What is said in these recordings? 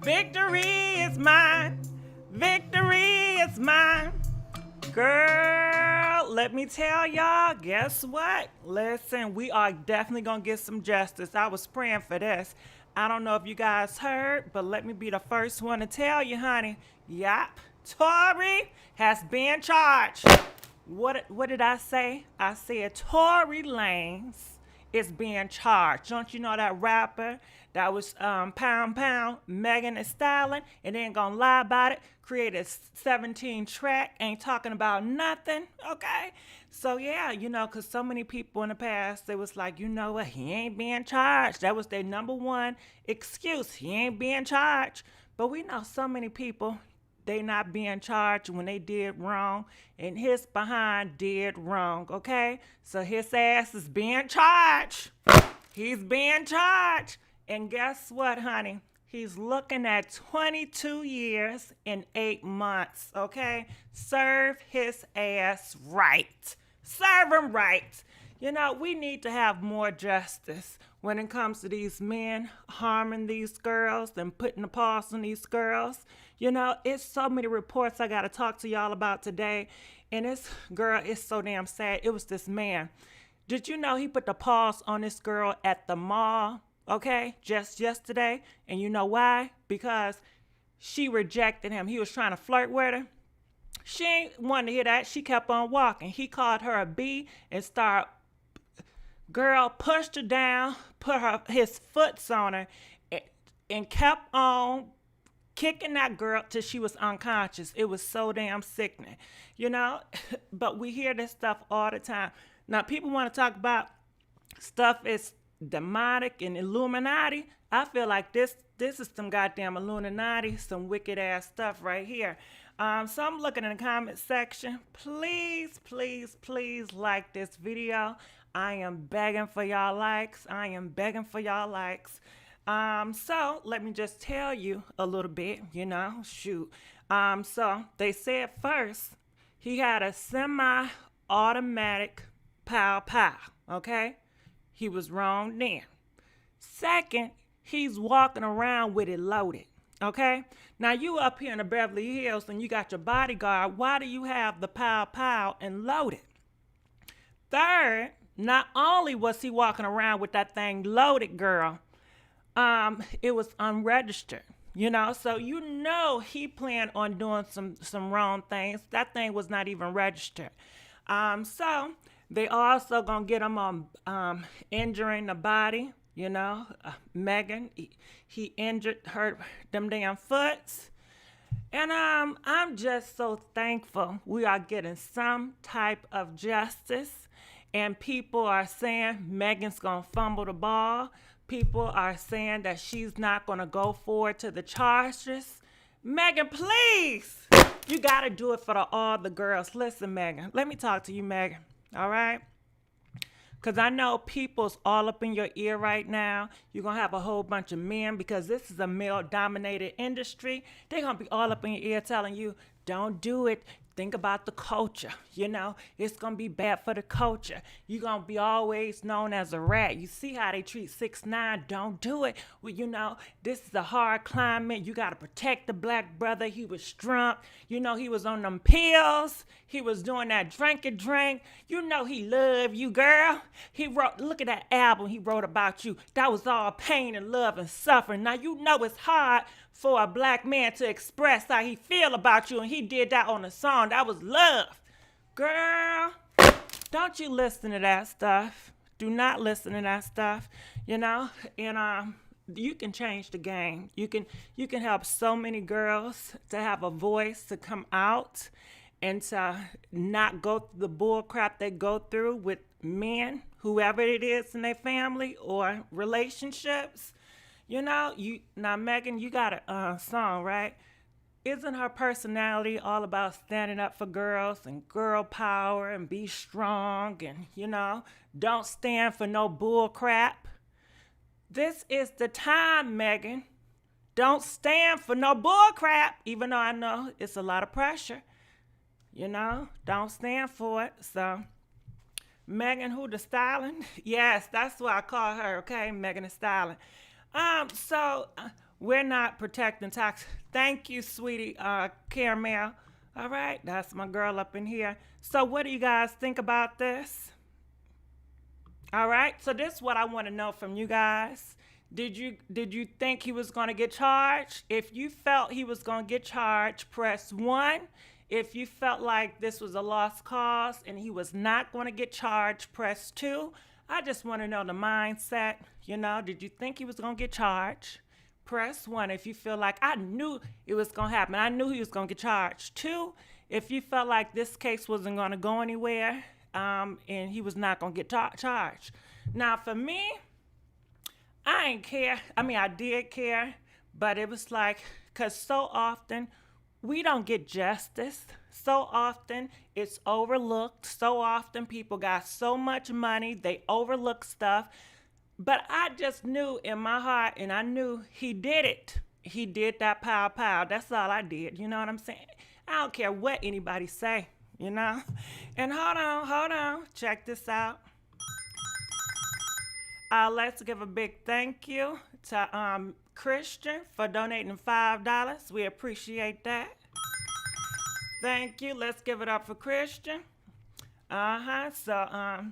Victory is mine. Victory is mine. Girl, let me tell y'all, guess what? Listen, we are definitely gonna get some justice. I was praying for this. I don't know if you guys heard, but let me be the first one to tell you, honey. Yep, Tory has been charged. What did I say? I said Tory Lanez is being charged. Don't you know that rapper that was Pound Pound, Megan Thee Stallion, and ain't gonna lie about it, created 17 track, ain't talking about nothing, okay? So yeah, cause so many people in the past, they was like, you know what, he ain't being charged. That was their number one excuse. He ain't being charged. But we know so many people, they not being charged when they did wrong, and his behind did wrong, okay? So his ass is being charged. He's being charged. And guess what, honey? He's looking at 22 years and 8 months, okay? Serve his ass right. Serve him right. We need to have more justice when it comes to these men harming these girls and putting the paws on these girls. It's so many reports I got to talk to y'all about today. And this girl is so damn sad. It was this man. Did you know he put the paws on this girl at the mall? Okay, just yesterday. And you know why? Because she rejected him. He was trying to flirt with her. She ain't wanting to hear that. She kept on walking. He called her a B and started, girl, pushed her down, put his foots on her, and kept on kicking that girl till she was unconscious. It was so damn sickening, But we hear this stuff all the time. Now, people want to talk about stuff is demonic and Illuminati. I feel like this is some goddamn Illuminati, some wicked ass stuff right here. So I'm looking in the comment section. Please, please, please like this video. I am begging for y'all likes. So let me just tell you a little bit, So they said first, he had a semi-automatic pow, okay? He was wrong then. Second, he's walking around with it loaded, okay? Now you up here in the Beverly Hills and you got your bodyguard. Why do you have the pow and loaded? Third, not only was he walking around with that thing loaded, girl, it was unregistered, so he planned on doing some wrong things. That thing was not even registered. So they also gonna get him on injuring the body, Megan, he injured them damn foots. And I'm just so thankful we are getting some type of justice. And people are saying Megan's gonna fumble the ball. People are saying that she's not gonna go forward to the charges. Megan, please, you gotta do it for all the girls. Listen, Megan, let me talk to you, Megan, all right? Because I know people's all up in your ear right now. You're going to have a whole bunch of men because this is a male-dominated industry. They're going to be all up in your ear telling you, don't do it. Think about the culture, It's going to be bad for the culture. You're going to be always known as a rat. You see how they treat 6ix9ine. Don't do it. Well, this is a hard climate. You got to protect the black brother. He was drunk. He was on them pills. He was doing that drink. He loved you, girl. Look at that album he wrote about you. That was all pain and love and suffering. Now, it's hard for a black man to express how he feel about you, and he did that on a song. That was love. Girl, don't you listen to that stuff. Do not listen to that stuff, and you can change the game. You can help so many girls to have a voice, to come out and to not go through the bull crap they go through with men, whoever it is in their family or relationships. Now, Megan, you got a song, right? Isn't her personality all about standing up for girls and girl power and be strong and, don't stand for no bull crap? This is the time, Megan. Don't stand for no bull crap, even though I know it's a lot of pressure. Don't stand for it. So, Megan who the Stallion? Yes, that's what I call her, okay? Megan Thee Stallion. So We're not protecting toxic. Thank you, sweetie, Caramel. All right, that's my girl up in here. So what do you guys think about this? All right, so this is what I want to know from you guys. Did you think he was going to get charged? If you felt he was going to get charged, press 1. If you felt like this was a lost cause and he was not going to get charged, press 2. I just want to know the mindset. Did you think he was going to get charged? Press 1 if you feel like I knew it was going to happen. I knew he was going to get charged. 2, if you felt like this case wasn't going to go anywhere and he was not going to get charged. Now, for me, I ain't care. I mean, I did care, but it was like, because so often we don't get justice. So often it's overlooked. So often people got so much money, they overlook stuff. But I just knew in my heart, and I knew he did it. He did that pow pow. That's all I did. You know what I'm saying? I don't care what anybody say, And hold on. Check this out. Let's give a big thank you to Christian for donating $5. We appreciate that. Thank you. Let's give it up for Christian. So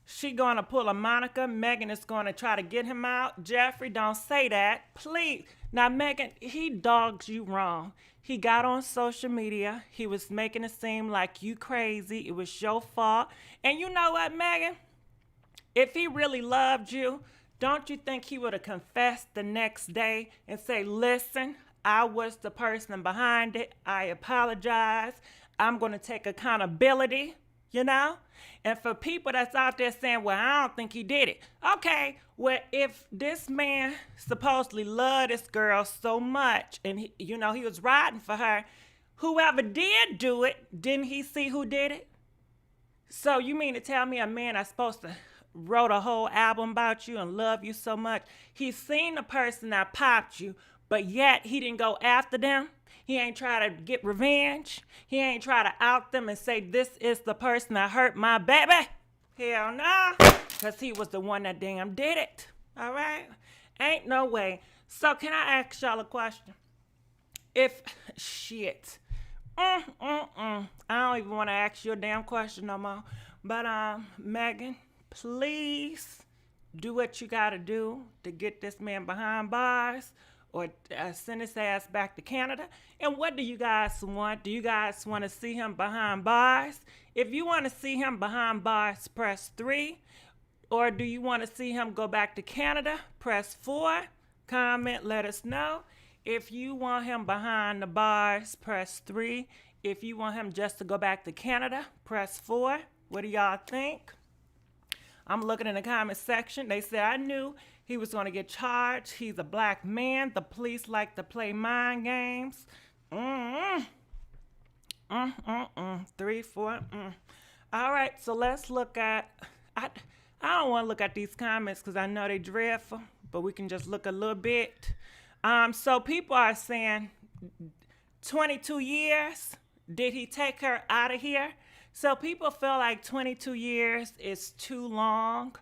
she going to pull a Monica. Megan is going to try to get him out. Jeffrey, don't say that. Please. Now, Megan, he dogs you wrong. He got on social media. He was making it seem like you crazy. It was your fault. And you know what, Megan? If he really loved you, don't you think he would have confessed the next day and say, listen, I was the person behind it. I apologize. I'm going to take accountability, And for people that's out there saying, well, I don't think he did it. Okay, well, if this man supposedly loved this girl so much and, he was riding for her, whoever did do it, didn't he see who did it? So you mean to tell me a man that's supposed to wrote a whole album about you and love you so much, he's seen the person that popped you, but yet he didn't go after them? He ain't try to get revenge. He ain't try to out them and say, this is the person that hurt my baby. Hell no. Because he was the one that damn did it. All right? Ain't no way. So can I ask y'all a question? I don't even want to ask you a damn question no more. But, Megan, please do what you got to do to get this man behind bars or send his ass back to Canada. And what do you guys want? Do you guys want to see him behind bars? If you want to see him behind bars, press 3. Or do you want to see him go back to Canada? Press 4. Comment, let us know. If you want him behind the bars, press 3. If you want him just to go back to Canada, press 4. What do y'all think? I'm looking in the comment section. They said, I knew he was going to get charged. He's a black man. The police like to play mind games. 3, 4. All right, so let's look at... I don't want to look at these comments because I know they're dreadful, but we can just look a little bit. So people are saying 22 years. Did he take her out of here? So people feel like 22 years is too long.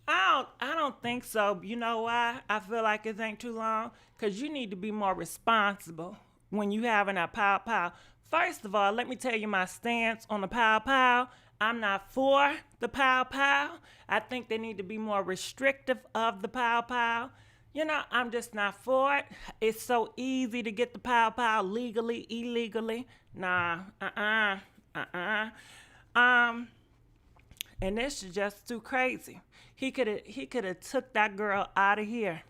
I don't think so. You know why I feel like it ain't too long? Because you need to be more responsible when you having a pow pow. First of all, let me tell you my stance on the pow pow. I'm not for the pow pow. I think they need to be more restrictive of the pow pow. I'm just not for it. It's so easy to get the pow pow legally, illegally. Nah, and this is just too crazy. He could have took that girl out of here.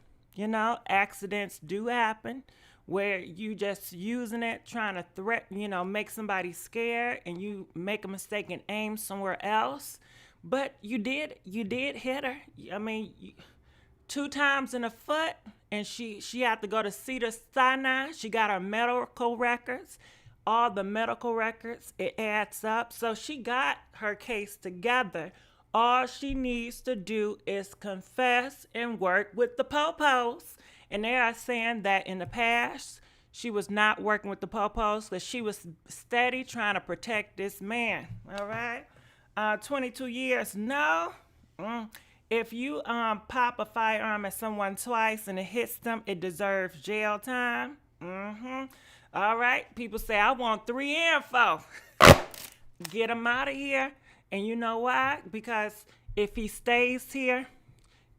Accidents do happen where you just using it, trying to make somebody scared and you make a mistake and aim somewhere else. But you did hit her. I mean, 2 times in the foot, and she had to go to Cedars-Sinai. She got her medical records. All the medical records, it adds up. So she got her case together. All she needs to do is confess and work with the po-pos. And they are saying that in the past, she was not working with the po-pos because she was steady trying to protect this man. All right? 22 years, no. If you pop a firearm at someone twice and it hits them, it deserves jail time. All right. People say I want 3 and 4. Get him out of here. And you know why? Because if he stays here,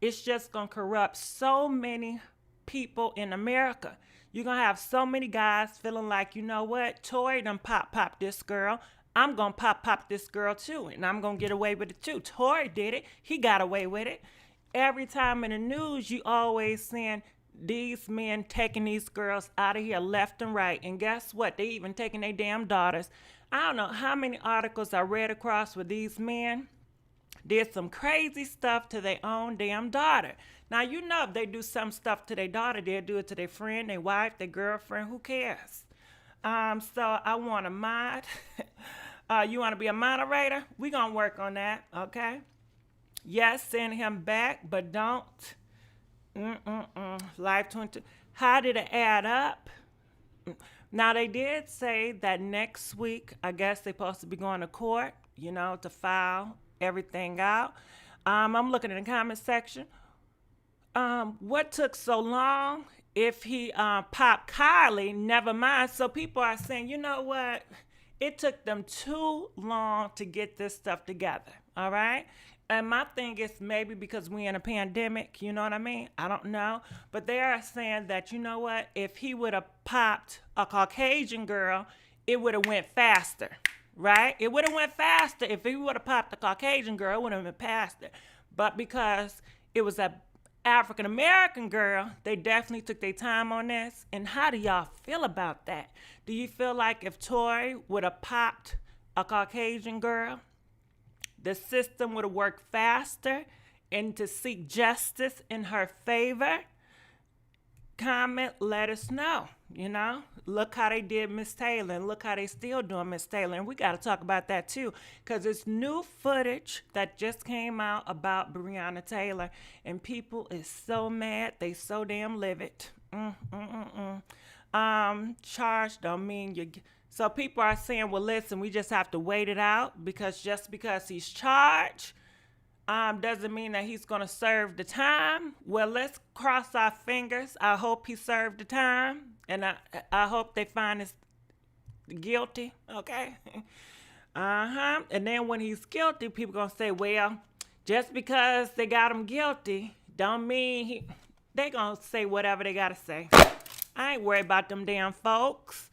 it's just gonna corrupt so many people in America. You're gonna have so many guys feeling like, you know what, Tory done pop this girl. I'm gonna pop this girl too, and I'm gonna get away with it too. Tory did it, he got away with it. Every time in the news, you always seeing these men taking these girls out of here left and right. And guess what? They even taking their damn daughters. I don't know how many articles I read across where these men did some crazy stuff to their own damn daughter. Now, you know, if they do some stuff to their daughter, they'll do it to their friend, their wife, their girlfriend, who cares? So I want a mod. You want to be a moderator? We're going to work on that, okay? Yes, send him back, but don't. Live 22. How did it add up? Now, they did say that next week, I guess they're supposed to be going to court, you know, to file everything out. I'm looking in the comment section. What took so long? If he popped Kylie, never mind. So people are saying, you know what? It took them too long to get this stuff together. All right. And my thing is maybe because we in a pandemic, you know what I mean? I don't know. But they are saying that, you know what? If he would have popped a Caucasian girl, it would have went faster, right? It would have went faster. If he would have popped a Caucasian girl, it would have been faster. But because it was a African-American girl, they definitely took their time on this. And how do y'all feel about that? Do you feel like if Tory would have popped a Caucasian girl, the system would have worked faster and to seek justice in her favor? Comment, let us know. You know, look how they did Miss Taylor, and look how they still doing Miss Taylor. And we got to talk about that too, because it's new footage that just came out about Breonna Taylor, and people is so mad. They so damn livid. Charged don't mean you. So people are saying, well, listen, we just have to wait it out, because just because he's charged doesn't mean that he's going to serve the time. Well, let's cross our fingers. I hope he served the time, and I hope they find us guilty, okay? And then when he's guilty, people going to say, well, just because they got him guilty don't mean they going to say whatever they got to say. I ain't worried about them damn folks.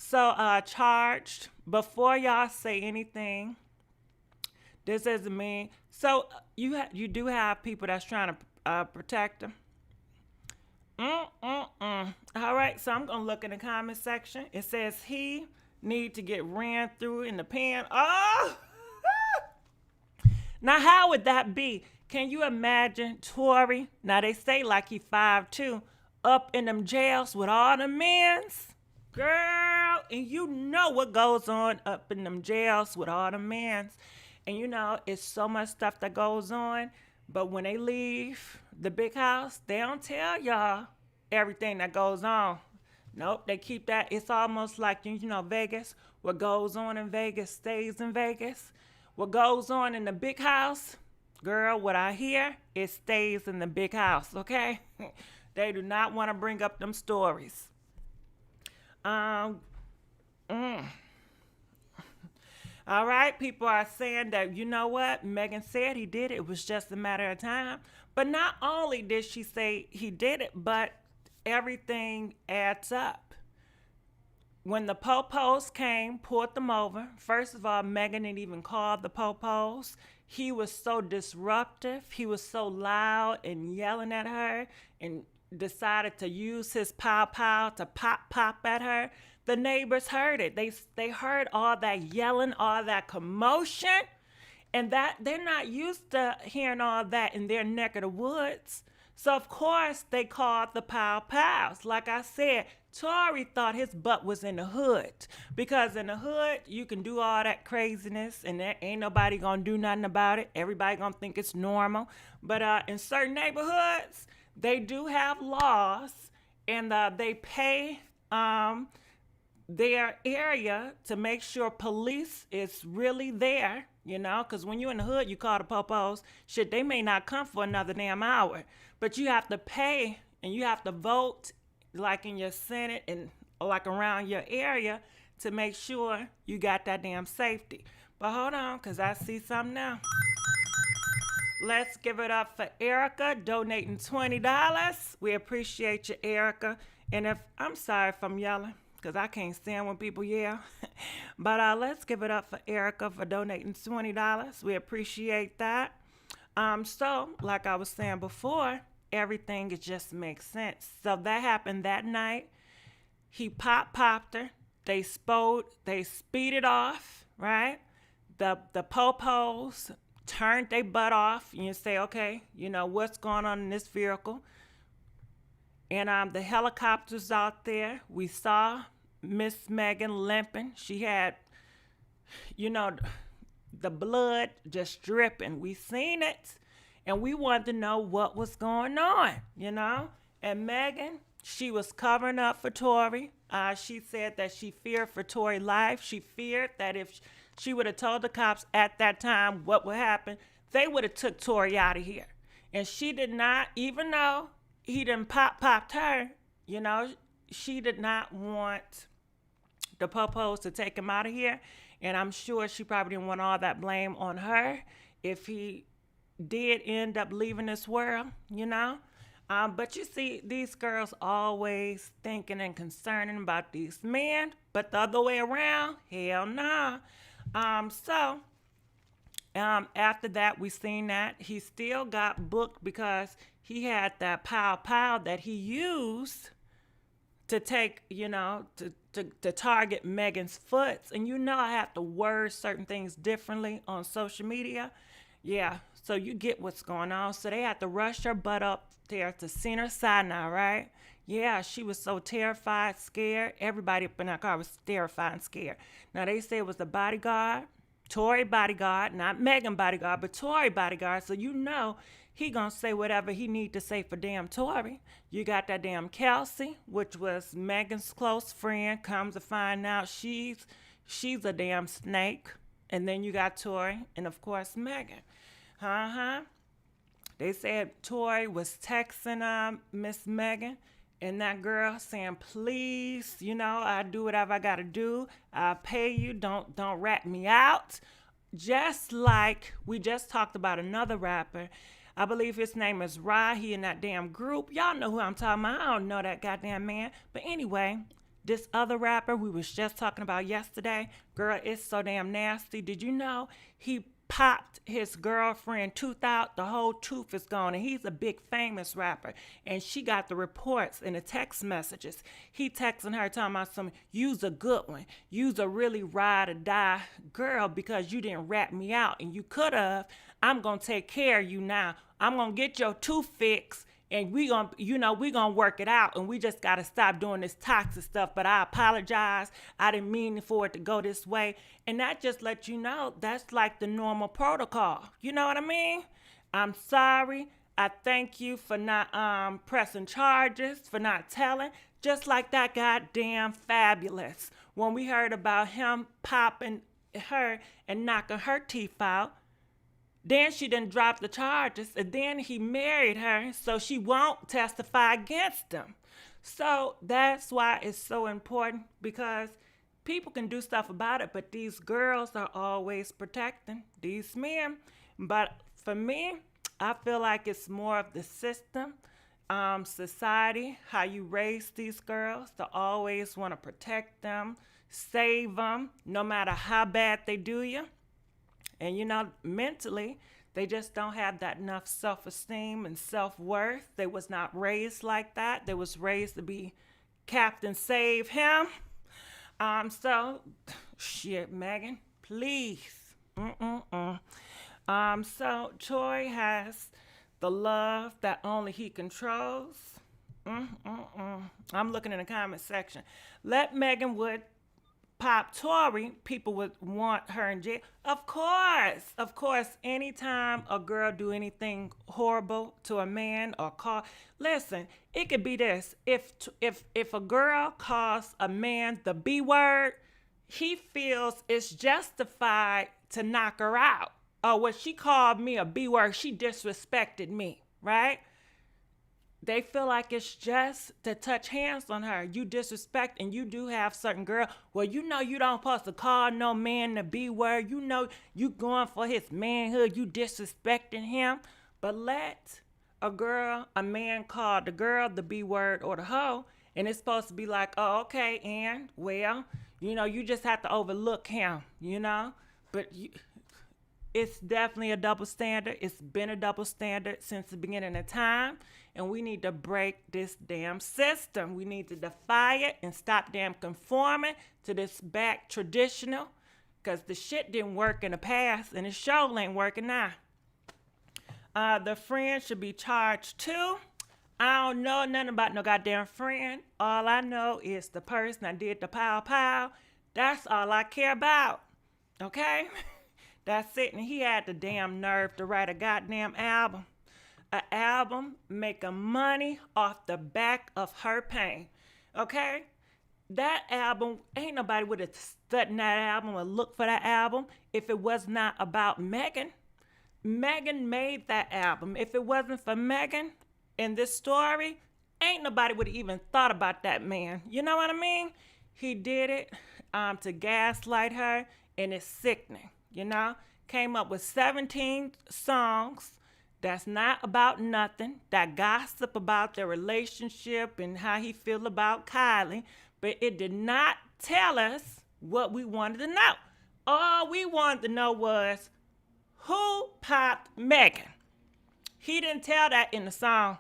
So, charged, before y'all say anything, this doesn't mean, so you do have people that's trying to protect them. All right, so I'm going to look in the comment section. It says he need to get ran through in the pan. Oh! Now, how would that be? Can you imagine Tory? Now, they say like he 5'2", up in them jails with all the men's. Girl, and you know what goes on up in them jails with all the men's. And you know, it's so much stuff that goes on. But when they leave the big house, they don't tell y'all everything that goes on. Nope, they keep that. It's almost like, you know, Vegas. What goes on in Vegas stays in Vegas. What goes on in the big house, girl, what I hear, it stays in the big house, okay? They do not want to bring up them stories. All right, people are saying that, you know what, Megan said he did it. It was just a matter of time. But not only did she say he did it, but everything adds up. When the popos came, pulled them over, first of all, Megan didn't even call the popos. He was so disruptive. He was so loud and yelling at her, and decided to use his pow to pop at her. The neighbors heard it. They heard all that yelling, all that commotion, and that they're not used to hearing all that in their neck of the woods. So of course they called the pows. Like I said, Tory thought his butt was in the hood, because in the hood you can do all that craziness and there ain't nobody gonna do nothing about it. Everybody gonna think it's normal. But in certain neighborhoods, they do have laws, and they pay their area to make sure police is really there, you know, because when you're in the hood, you call the popos. Shit, they may not come for another damn hour, but you have to pay and you have to vote like in your Senate and like around your area to make sure you got that damn safety. But hold on, because I see something now. Let's give it up for Erica donating $20. We appreciate you, Erica. And if I'm sorry if I'm yelling, because I can't stand when people yell. But let's give it up for Erica for donating $20. We appreciate that. So, like I was saying before, everything it just makes sense. So that happened that night. He popped her. They speeded off, right? The popos turned their butt off. And you say, okay, you know, what's going on in this vehicle? And the helicopters out there. We saw Miss Megan limping. She had, you know, the blood just dripping. We seen it. And we wanted to know what was going on, you know? And Megan, she was covering up for Tory. She said that she feared for Tory's life. She feared that if she would have told the cops at that time what would happen, they would have took Tory out of here. And she did not, even though he didn't popped her, you know, she did not want the popos to take him out of here. And I'm sure she probably didn't want all that blame on her if he did end up leaving this world, you know. But you see, these girls always thinking and concerning about these men, but the other way around, hell no. After that, we seen that he still got booked because he had that pow that he used to take, you know, to target Megan's foot. And you know I have to word certain things differently on social media. Yeah, so you get what's going on. So they had to rush her butt up there to Cedar Sinai, right? Yeah, she was so terrified, scared. Everybody up in that car was terrified and scared. Now, they say it was the bodyguard, Tory bodyguard, not Megan bodyguard, but Tory bodyguard. So you know he gonna say whatever he need to say for damn Tory. You got that damn Kelsey, which was Megan's close friend. Comes to find out she's a damn snake. And then you got Tory and, of course, Megan. They said Tory was texting Miss Megan and that girl saying, please, you know, I do whatever I got to do. I'll pay you. Don't rat me out. Just like we just talked about another rapper. I believe his name is Rye. He in that damn group. Y'all know who I'm talking about. I don't know that goddamn man. But anyway, this other rapper we was just talking about yesterday, girl, it's so damn nasty. Did you know he popped his girlfriend tooth out? The whole tooth is gone, and he's a big famous rapper. And she got the reports and the text messages. He texting her talking about some, you's a good one. You's a really ride or die girl because you didn't rat me out, and you could have. I'm gonna take care of you now. I'm gonna get your tooth fixed. And we gonna work it out, and we just gotta stop doing this toxic stuff. But I apologize. I didn't mean for it to go this way. And that just lets you know that's like the normal protocol. You know what I mean? I'm sorry. I thank you for not pressing charges, for not telling. Just like that goddamn Fabulous. When we heard about him popping her and knocking her teeth out, then she didn't drop the charges, and then he married her, so she won't testify against him. So that's why it's so important, because people can do stuff about it, but these girls are always protecting these men. But for me, I feel like it's more of the system, society, how you raise these girls to always want to protect them, save them, no matter how bad they do you. And, you know, mentally, they just don't have that enough self-esteem and self-worth. They was not raised like that. They was raised to be Captain Save Him. So, shit, Megan, please. So, Tory has the love that only he controls. I'm looking in the comment section. Let Megan Wood pop Tory, people would want her in jail. Of course, anytime a girl do anything horrible to a man or call, listen, it could be this. If a girl calls a man the B word, he feels it's justified to knock her out. Oh, what she called me a B word, she disrespected me, right? They feel like it's just to touch hands on her. You disrespect, and you do have certain girl. Well, you know you don't supposed to call no man the B word. You know you going for his manhood. You disrespecting him. But let a man call the girl the B word or the hoe, and it's supposed to be like, oh, okay, and well, you know, you just have to overlook him, you know? But it's definitely a double standard. It's been a double standard since the beginning of time. And we need to break this damn system. We need to defy it and stop damn conforming to this back traditional. Because the shit didn't work in the past, and it sure ain't working now. The friend should be charged too. I don't know nothing about no goddamn friend. All I know is the person that did the pow. That's all I care about. Okay? That's it. And he had the damn nerve to write a goddamn album. An album making money off the back of her pain. Okay? That album, ain't nobody would have studied that album or looked for that album if it was not about Megan. Megan made that album. If it wasn't for Megan in this story, ain't nobody would have even thought about that man. You know what I mean? He did it to gaslight her, and it's sickening, you know? Came up with 17 songs that's not about nothing, that gossip about their relationship and how he feel about Kylie, but it did not tell us what we wanted to know. All we wanted to know was who popped Megan. He didn't tell that in the song.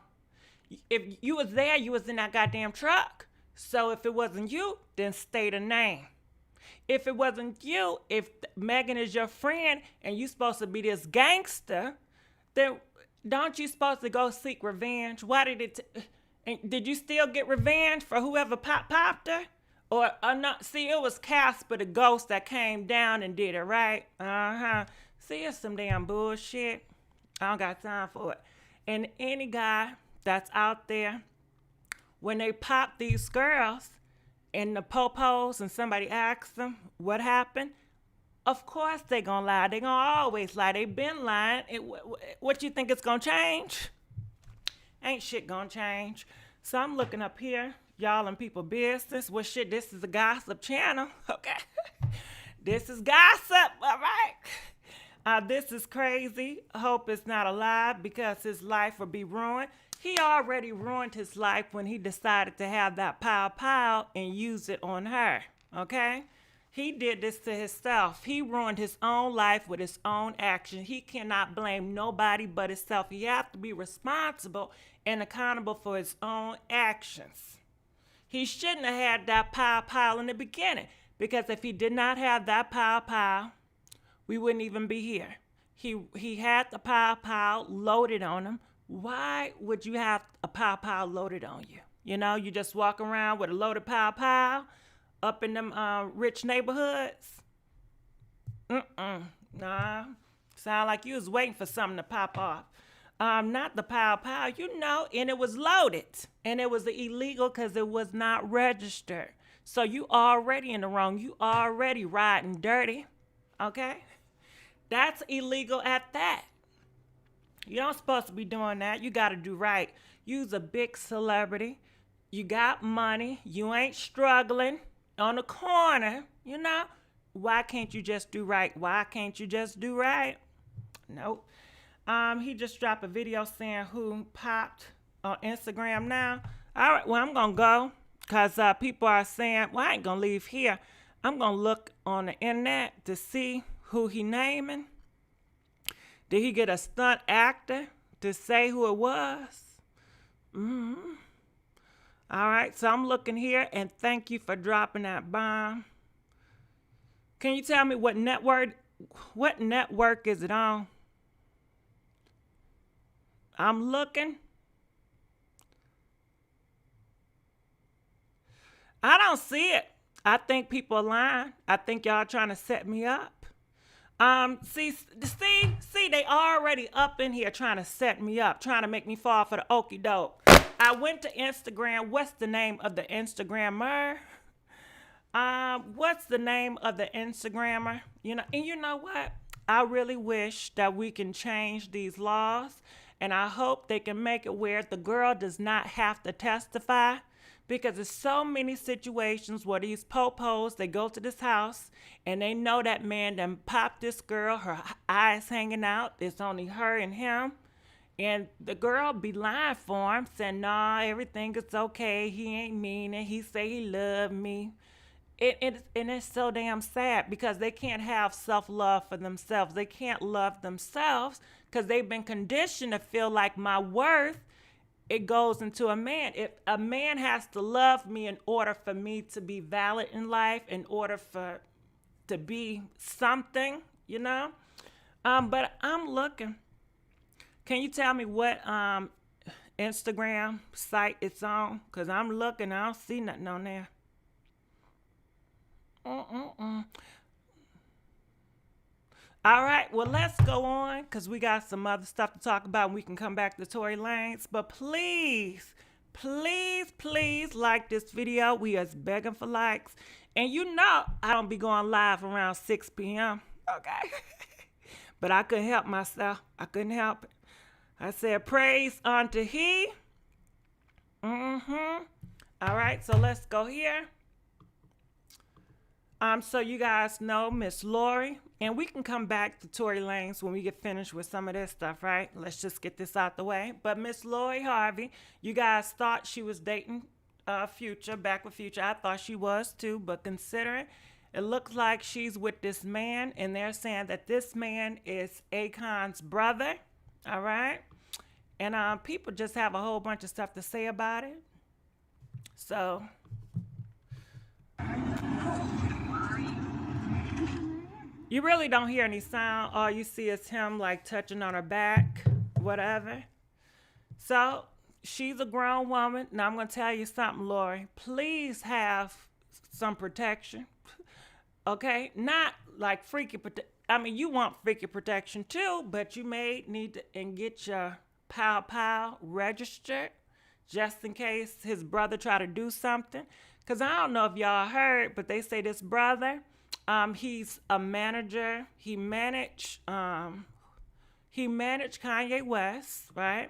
If you was there, you was in that goddamn truck. So if it wasn't you, then state a name. If it wasn't you, if Megan is your friend and you supposed to be this gangster, then don't you supposed to go seek revenge? Why did it? Did you still get revenge for whoever popped her? Or not? See, it was Casper the ghost that came down and did it, right? See, it's some damn bullshit. I don't got time for it. And any guy that's out there, when they pop these girls in the popos and somebody asks them what happened, of course they gonna lie. They gonna always lie. They been lying. What you think it's gonna change? Ain't shit gonna change. So I'm looking up here, y'all in people business. Well, shit, this is a gossip channel, okay? This is gossip, all right? This is crazy. I hope it's not a lie because his life will be ruined. He already ruined his life when he decided to have that pow and use it on her, okay? He did this to himself. He ruined his own life with his own action. He cannot blame nobody but himself. He has to be responsible and accountable for his own actions. He shouldn't have had that pow in the beginning, because if he did not have that pow, we wouldn't even be here. He had the pow loaded on him. Why would you have a pow loaded on you? You know, you just walk around with a loaded pow up in them rich neighborhoods? Nah. Sound like you was waiting for something to pop off. Not the pow, you know, and it was loaded. And it was illegal because it was not registered. So you already in the wrong. You already riding dirty, okay? That's illegal at that. You don't supposed to be doing that. You got to do right. You's a big celebrity. You got money. You ain't struggling on the corner, you know? Why can't you just do right? Why can't you just do right? Nope. He just dropped a video saying who popped on Instagram now. All right, well, I'm going to go because people are saying, well, I ain't going to leave here. I'm going to look on the internet to see who he naming. Did he get a stunt actor to say who it was? All right, so I'm looking here, and thank you for dropping that bomb. Can you tell me what network is it on? I'm looking. I don't see it. I think people are lying. I think y'all trying to set me up. See, they already up in here trying to set me up, trying to make me fall for the okie doke. I went to Instagram. What's the name of the Instagrammer? What's the name of the Instagrammer? And you know what? I really wish that we can change these laws, and I hope they can make it where the girl does not have to testify, because there's so many situations where these popos, they go to this house and they know that man done popped this girl, her eyes hanging out, it's only her and him. And the girl be lying for him, saying, nah, everything is okay. He ain't mean it. He say he love me. And it's so damn sad because they can't have self-love for themselves. They can't love themselves because they've been conditioned to feel like my worth, it goes into a man. If a man has to love me in order for me to be valid in life, in order for to be something, But I'm looking. Can you tell me what Instagram site it's on? Because I'm looking, I don't see nothing on there. All right, well, let's go on because we got some other stuff to talk about and we can come back to Tory Lanez. But please, please, please like this video. We are begging for likes. And I don't be going live around 6 p.m., okay? But I couldn't help myself. I couldn't help it. I said, praise unto he. All right, so let's go here. So you guys know Miss Lori, and we can come back to Tory Lanez when we get finished with some of this stuff, right? Let's just get this out the way. But Miss Lori Harvey, you guys thought she was dating Future, back with Future. I thought she was too, but considering it looks like she's with this man, and they're saying that this man is Akon's brother, all right? And people just have a whole bunch of stuff to say about it. So you really don't hear any sound. All you see is him like touching on her back, whatever. So she's a grown woman. Now I'm going to tell you something, Lori. Please have some protection. Okay? Not like freaky protection. I mean, you want freaky protection too, but you may need to and get your pow registered just in case his brother try to do something. Because I don't know if y'all heard, but they say this brother, he's a manager. He managed Kanye West, right?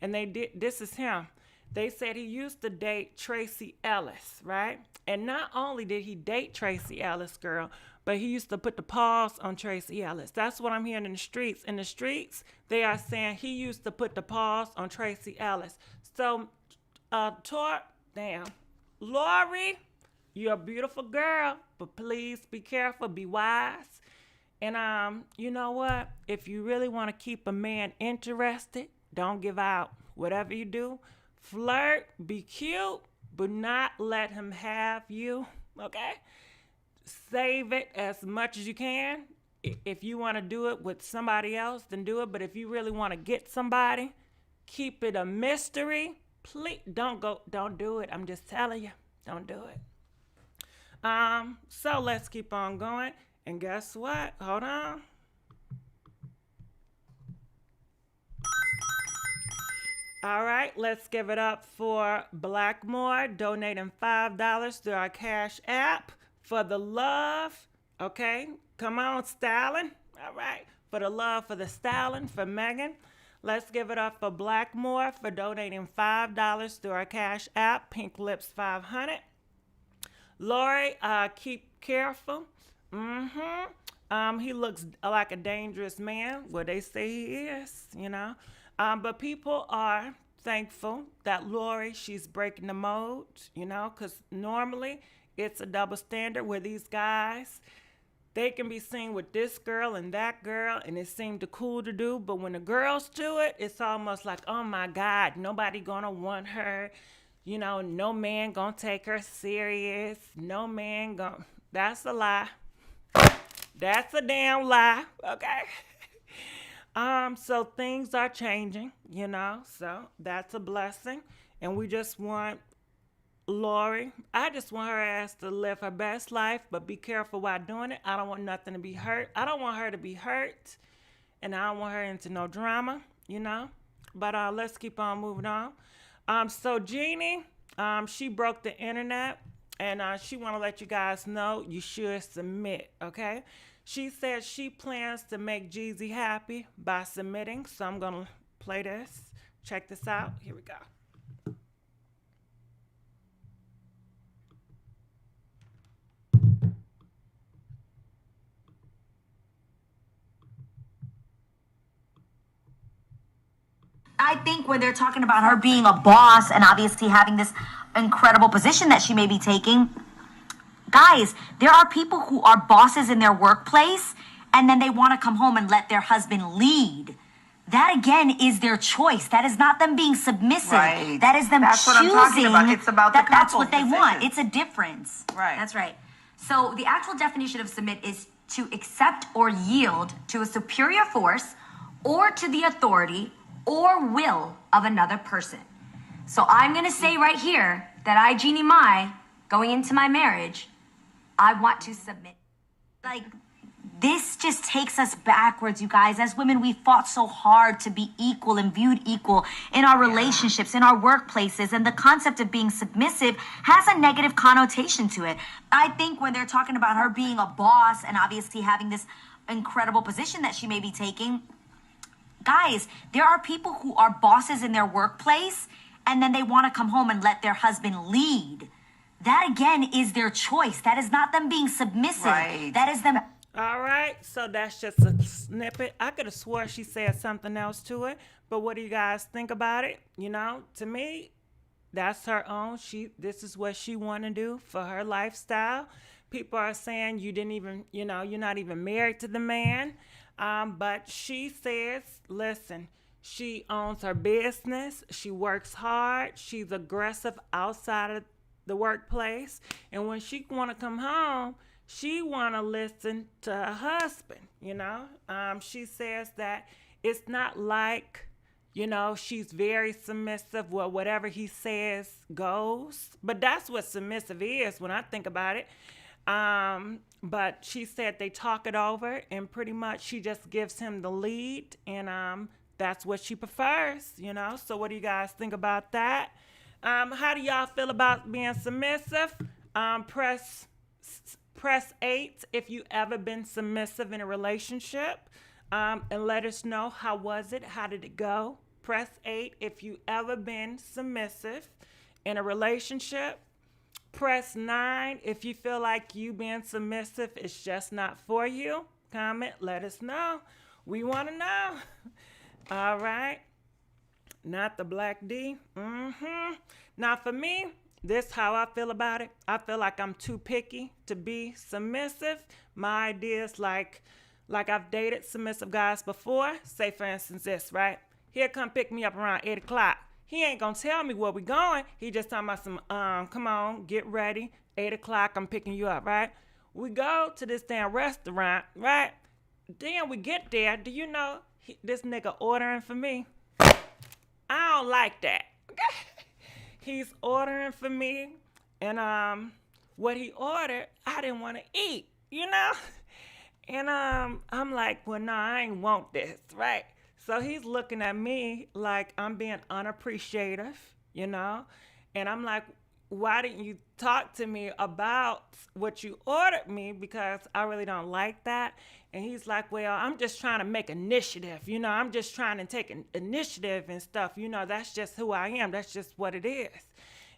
And this is him. They said he used to date Tracy Ellis, right? And not only did he date Tracy Ellis, girl, but he used to put the pause on Tracy Ellis. That's what I'm hearing in the streets. In the streets, they are saying he used to put the pause on Tracy Ellis. So, Lori, you're a beautiful girl, but please be careful, be wise. And you know what? If you really want to keep a man interested, don't give out. Whatever you do, flirt, be cute, but not let him have you, okay? Save it as much as you can. If you want to do it with somebody else, then do it. But if you really want to get somebody, keep it a mystery. Please don't do it. I'm just telling you, don't do it. So let's keep on going. And guess what? Hold on. All right, let's give it up for Blackmore donating $5 through our Cash App for the love. Okay, come on, styling. All right, for the love for the styling for Megan. Let's give it up for Blackmore for donating $5 through our Cash App. Pink Lips 500. Lori, keep careful. He looks like a dangerous man. Well, they say he is, But people are thankful that Lori, she's breaking the mold, because normally it's a double standard where these guys, they can be seen with this girl and that girl, and it seemed cool to do. But when the girls do it, it's almost like, oh my God, nobody gonna want her. No man gonna take her serious. No man gonna. That's a lie. That's a damn lie. Okay. So things are changing, so that's a blessing. And we just want Lori, I just want her ass to live her best life, but be careful while doing it. I don't want nothing to be hurt. I don't want her to be hurt, and I don't want her into no drama, But let's keep on moving on. So Jeannie, she broke the internet, and she want to let you guys know you should submit, okay? She said she plans to make Jeezy happy by submitting, so I'm going to play this. Check this out. Here we go. I think when they're talking about her being a boss and obviously having this incredible position that she may be taking, guys, there are people who are bosses in their workplace and then they want to come home and let their husband lead. That again is their choice. That is not them being submissive. Right. That is them That's choosing. what I'm talking about. It's about the that's what they couple's want. decision. It's a difference. Right. That's right. So the actual definition of submit is to accept or yield to a superior force or to the authority or will of another person. So I'm going to say right here that I, Jeannie Mai, going into my marriage, I want to submit. Like, this just takes us backwards, you guys. As women, we fought so hard to be equal and viewed equal in our relationships, in our workplaces, and the concept of being submissive has a negative connotation to it. I think when they're talking about her being a boss and obviously having this incredible position that she may be taking, guys, there are people who are bosses in their workplace and then they want to come home and let their husband lead. That again is their choice. That is not them being submissive. Right. That is them. All right, so that's just a snippet. I could have swore she said something else to it, but what do you guys think about it? You know, to me, that's her own. This is what she want to do for her lifestyle. People are saying you didn't even, you're not even married to the man. But she says, listen, she owns her business. She works hard. She's aggressive outside of the workplace. And when she want to come home, she want to listen to her husband, She says that it's not like, she's very submissive. Well, whatever he says goes. But that's what submissive is when I think about it. But she said they talk it over and pretty much she just gives him the lead and that's what she prefers, So what do you guys think about that? How do y'all feel about being submissive? Press 8 if you ever been submissive in a relationship. And let us know, how was it? How did it go? Press 8 if you ever been submissive in a relationship. Press 9 if you feel like you being submissive is just not for you. Comment, let us know. We want to know. All right. Not the Black D. Now for me, this is how I feel about it. I feel like I'm too picky to be submissive. My idea is like I've dated submissive guys before. Say for instance this, right? He'll come pick me up around 8 o'clock. He ain't gonna tell me where we going. He just talking about some, come on, get ready. 8 o'clock, I'm picking you up, right? We go to this damn restaurant, right? Then we get there. Do you know this nigga ordering for me? I don't like that. Okay? He's ordering for me, and what he ordered, I didn't want to eat, And I'm like, well, no, I ain't want this, right? So he's looking at me like I'm being unappreciative, And I'm like, why didn't you talk to me about what you ordered me? Because I really don't like that. And he's like, well, I'm just trying to make initiative. I'm just trying to take an initiative and stuff. That's just who I am. That's just what it is.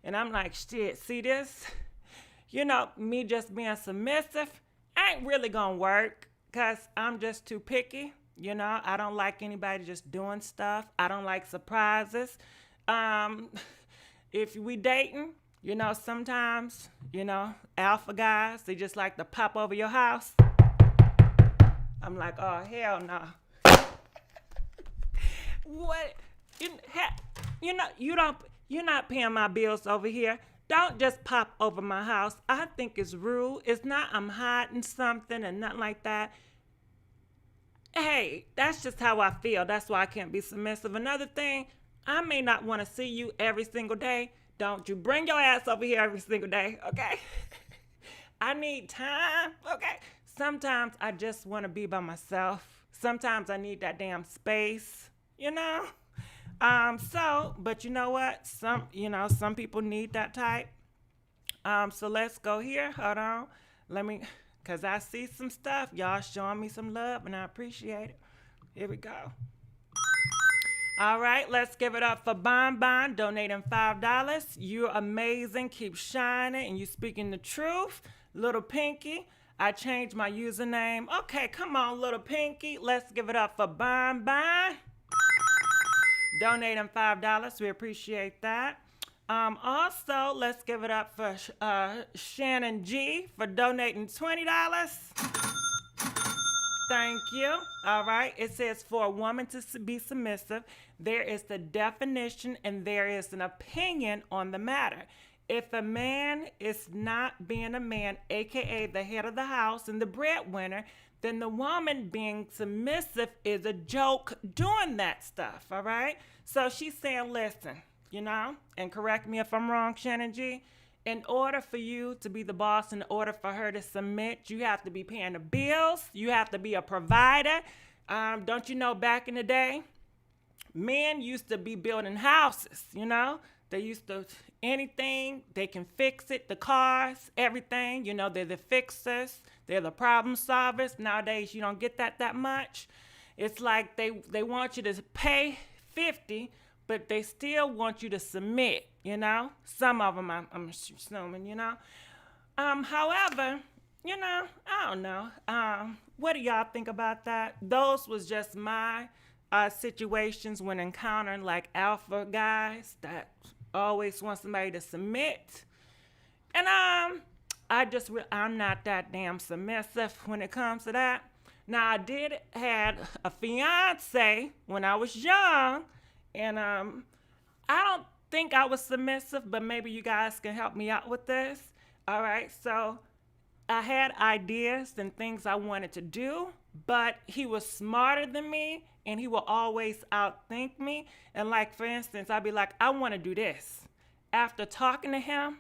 And I'm like, shit, see this? Me just being submissive ain't really going to work because I'm just too picky. I don't like anybody just doing stuff. I don't like surprises. If we dating, sometimes, alpha guys, they just like to pop over your house. I'm like, oh, hell no. What? You're not paying my bills over here. Don't just pop over my house. I think it's rude. It's not I'm hiding something and nothing like that. Hey, that's just how I feel. That's why I can't be submissive. Another thing, I may not want to see you every single day. Don't you bring your ass over here every single day, okay? I need time, okay? Sometimes I just want to be by myself. Sometimes I need that damn space, But you know what? Some people need that type. So let's go here. Hold on. Cause I see some stuff. Y'all showing me some love and I appreciate it. Here we go. All right, let's give it up for Bon Bon donating $5. You're amazing. Keep shining and you speaking the truth. Little Pinky, I changed my username. Okay, come on, Little Pinky. Let's give it up for Bon Bon donating $5. We appreciate that. Also, let's give it up for Shannon G for donating $20. Thank you. All right. It says for a woman to be submissive, there is the definition and there is an opinion on the matter. If a man is not being a man, aka the head of the house and the breadwinner, then the woman being submissive is a joke doing that stuff. All right. So she's saying, listen, and correct me if I'm wrong, Shannon G. In order for you to be the boss, in order for her to submit, you have to be paying the bills. You have to be a provider. Don't you know back in the day, men used to be building houses, They used to, anything, they can fix it, the cars, everything. They're the fixers. They're the problem solvers. Nowadays, you don't get that much. It's like they want you to pay 50, but they still want you to submit, Some of them, I'm assuming, However, I don't know. What do y'all think about that? Those was just my situations when encountering like alpha guys that always want somebody to submit. And I'm not that damn submissive when it comes to that. Now, I did have a fiance when I was young, and I don't think I was submissive, but maybe you guys can help me out with this. All right, so I had ideas and things I wanted to do, but he was smarter than me, and he will always outthink me. And like, for instance, I'd be like, I want to do this. After talking to him,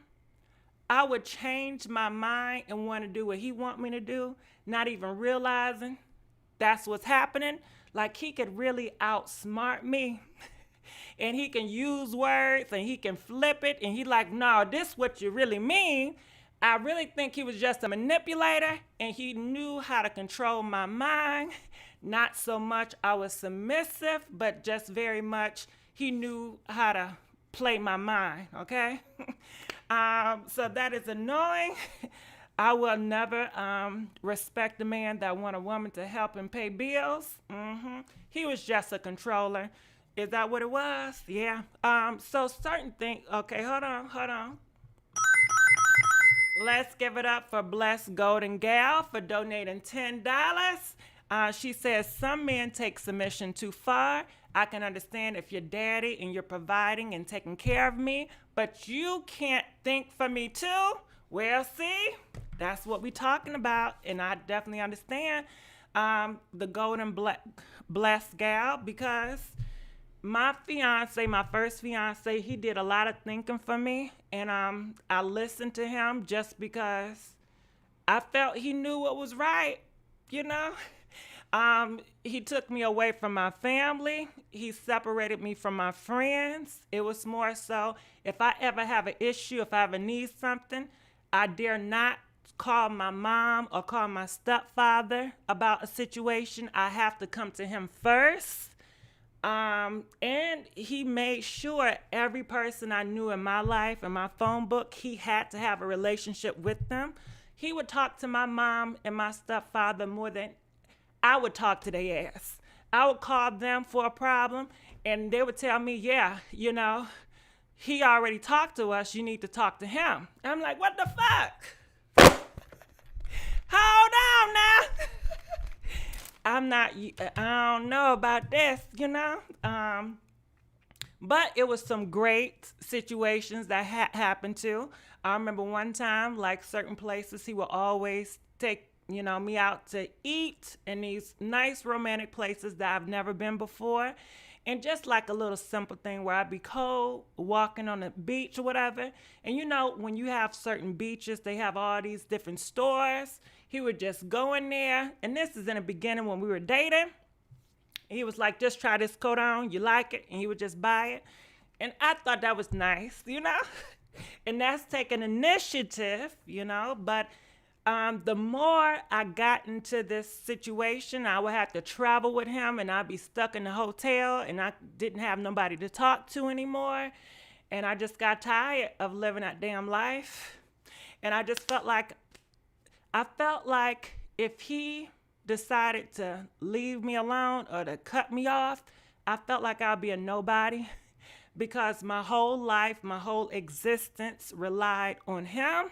I would change my mind and want to do what he want me to do, not even realizing that's what's happening. Like, he could really outsmart me. And he can use words and he can flip it. And he like, no, this is what you really mean. I really think he was just a manipulator and he knew how to control my mind. Not so much I was submissive, but just very much he knew how to play my mind, okay? So that is annoying. I will never respect a man that want a woman to help him pay bills. He was just a controller. Is that what it was? Yeah. So certain things. Okay, hold on. Let's give it up for Blessed Golden Gal for donating $10. She says, some men take submission too far. I can understand if you're daddy and you're providing and taking care of me, but you can't think for me too. Well, see, that's what we're talking about, and I definitely understand the golden blessed gal, because my first fiance, he did a lot of thinking for me, and I listened to him just because I felt he knew what was right, He took me away from my family. He separated me from my friends. It was more so, if I ever have an issue, if I ever need something, I dare not call my mom or call my stepfather about a situation. I have to come to him first. And he made sure every person I knew in my life, in my phone book, he had to have a relationship with them. He would talk to my mom and my stepfather more than I would talk to their ass. I would call them for a problem, and they would tell me, yeah, he already talked to us. You need to talk to him. I'm like, what the fuck? Hold on now. I don't know about this, But it was some great situations that happened too. I remember one time, like certain places, he would always take, me out to eat in these nice romantic places that I've never been before. And just like a little simple thing where I'd be cold, walking on the beach or whatever. And when you have certain beaches, they have all these different stores. He would just go in there. And this is in the beginning when we were dating. He was like, just try this coat on. You like it? And he would just buy it. And I thought that was nice, And that's taking initiative, but the more I got into this situation, I would have to travel with him and I'd be stuck in the hotel and I didn't have nobody to talk to anymore. And I just got tired of living that damn life. And I felt like if he decided to leave me alone or to cut me off, I felt like I'd be a nobody because my whole life, my whole existence relied on him.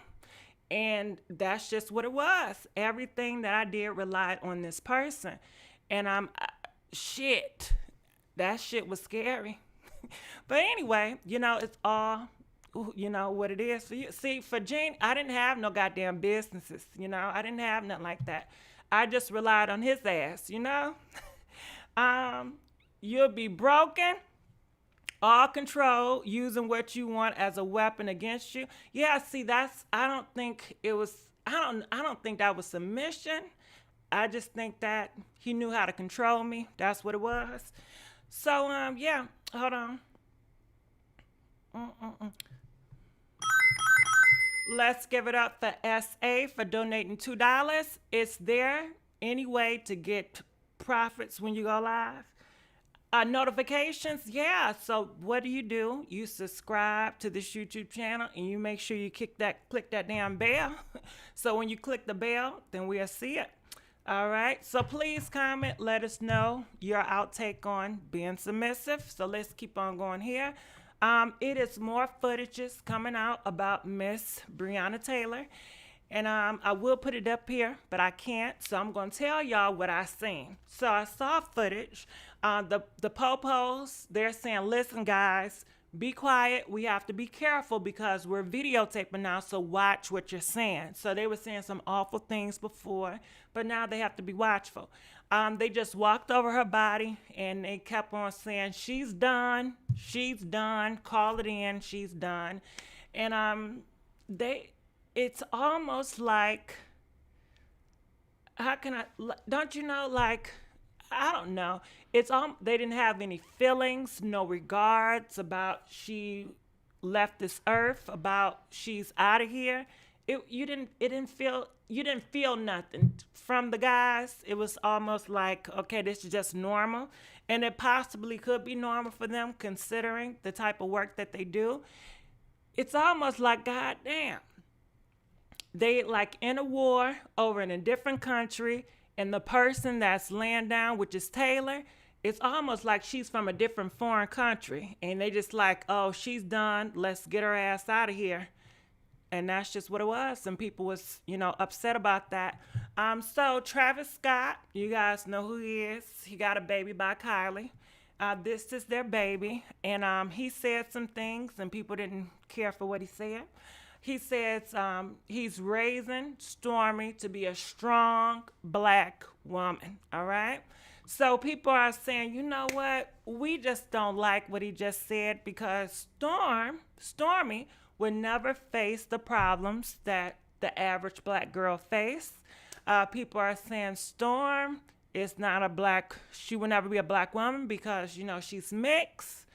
And that's just what it was. Everything that I did relied on this person. And shit, that shit was scary. But anyway, it's all, what it is for you. See, for Jeannie, I didn't have no goddamn businesses, I didn't have nothing like that. I just relied on his ass, You'll be broken, all control, using what you want as a weapon against you. Yeah, see, I don't think that was submission. I just think that he knew how to control me. That's what it was. So, yeah, hold on. Let's give it up for SA for donating $2. Is there any way to get profits when you go live? Notifications, yeah. So what do? You subscribe to this YouTube channel and you make sure you click that damn bell. So when you click the bell, then we'll see it. All right. So please comment. Let us know your outtake on being submissive. So let's keep on going here. It is more footages coming out about Miss Breonna Taylor. And I will put it up here, but I can't. So I'm going to tell y'all what I seen. So I saw footage. The popos, they're saying, listen, guys, be quiet. We have to be careful because we're videotaping now, so watch what you're saying. So they were saying some awful things before, but now they have to be watchful. They just walked over her body, and they kept on saying, she's done, call it in, she's done. And it's almost like, don't you know, like, I don't know. They didn't have any feelings, no regards about she left this earth, about she's out of here. You didn't feel nothing from the guys. It was almost like, okay, this is just normal. And it possibly could be normal for them considering the type of work that they do. It's almost like, goddamn, they like in a war over in a different country, and the person that's laying down, which is Taylor, it's almost like she's from a different foreign country. And they just like, oh, she's done. Let's get her ass out of here. And that's just what it was. Some people was, upset about that. So Travis Scott, you guys know who he is. He got a baby by Kylie. This is their baby. And he said some things and people didn't care for what he said. He says he's raising Stormy to be a strong black woman, all right? So people are saying, you know what? We just don't like what he just said because Stormy would never face the problems that the average black girl face. People are saying Storm is not she will never be a black woman because, she's mixed.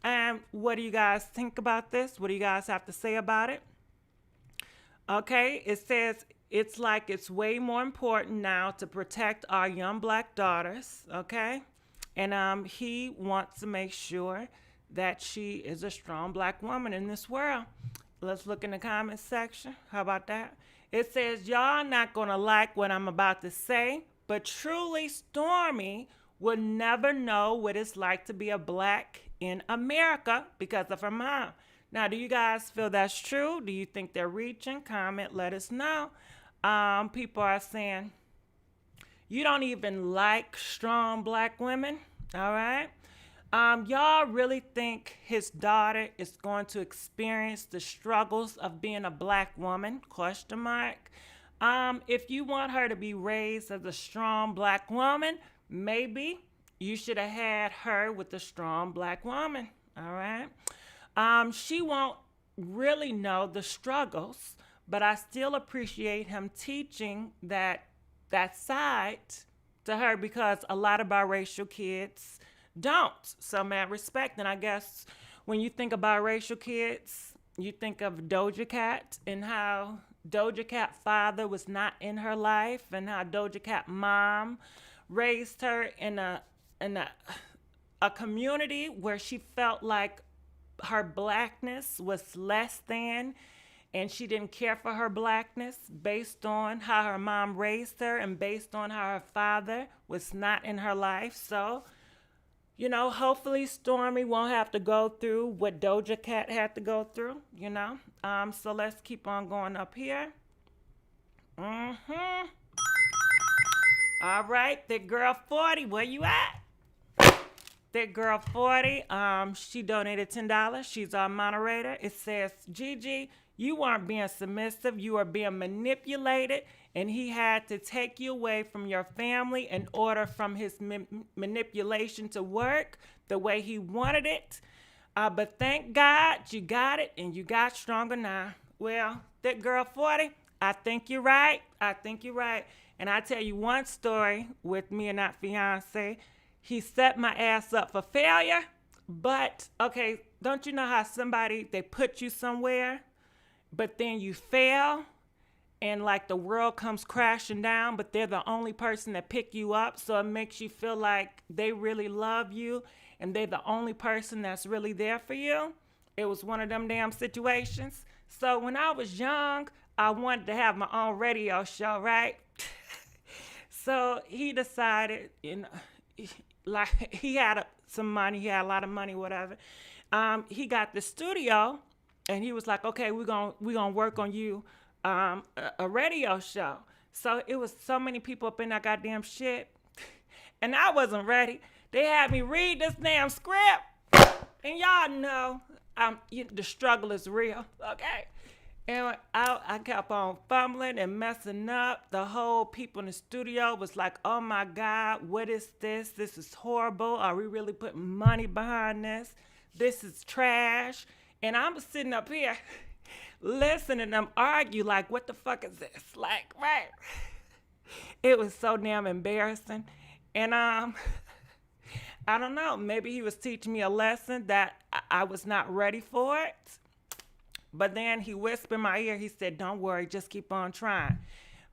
And what do you guys think about this? What do you guys have to say about it? Okay, it says it's like it's way more important now to protect our young black daughters, okay? And he wants to make sure that she is a strong black woman in this world. Let's look in the comment section. How about that? It says, y'all not going to like what I'm about to say, but truly Stormy would never know what it's like to be a black in America because of her mom. Now, do you guys feel that's true? Do you think they're reaching? Comment, let us know. People are saying, you don't even like strong black women, all right? Y'all really think his daughter is going to experience the struggles of being a black woman? Question mark. If you want her to be raised as a strong black woman, maybe you should have had her with a strong black woman, all right? She won't really know the struggles, but I still appreciate him teaching that side to her because a lot of biracial kids don't. So, man, respect. And I guess when you think of biracial kids, you think of Doja Cat and how Doja Cat father was not in her life, and how Doja Cat mom raised her in a community where she felt like her blackness was less than, and she didn't care for her blackness based on how her mom raised her and based on how her father was not in her life. So, hopefully Stormy won't have to go through what Doja Cat had to go through. So let's keep on going up here. All right, that girl 40, where you at? That girl 40, she donated $10. She's our moderator. It says, Gigi, you weren't being submissive. You are being manipulated, and he had to take you away from your family in order from his manipulation to work the way he wanted it. But thank God you got it, and you got stronger now. Well, that girl 40, I think you're right. I think you're right. And I tell you one story with me and that fiance. He set my ass up for failure, but okay, don't you know how they put you somewhere, but then you fail and like the world comes crashing down, but they're the only person that pick you up. So it makes you feel like they really love you and they're the only person that's really there for you. It was one of them damn situations. So when I was young, I wanted to have my own radio show, right? So he decided, like he had some money, he had a lot of money, whatever. He got the studio, and he was like, "Okay, we're gonna work on you a radio show." So it was so many people up in that goddamn shit, and I wasn't ready. They had me read this damn script, and y'all know the struggle is real, okay? And I kept on fumbling and messing up. The whole people in the studio was like, oh my God, what is this? This is horrible. Are we really putting money behind this? This is trash. And I'm sitting up here listening to them argue like, what the fuck is this? Like, right? It was so damn embarrassing. And I don't know, maybe he was teaching me a lesson that I was not ready for it. But then he whispered in my ear, he said, don't worry, just keep on trying.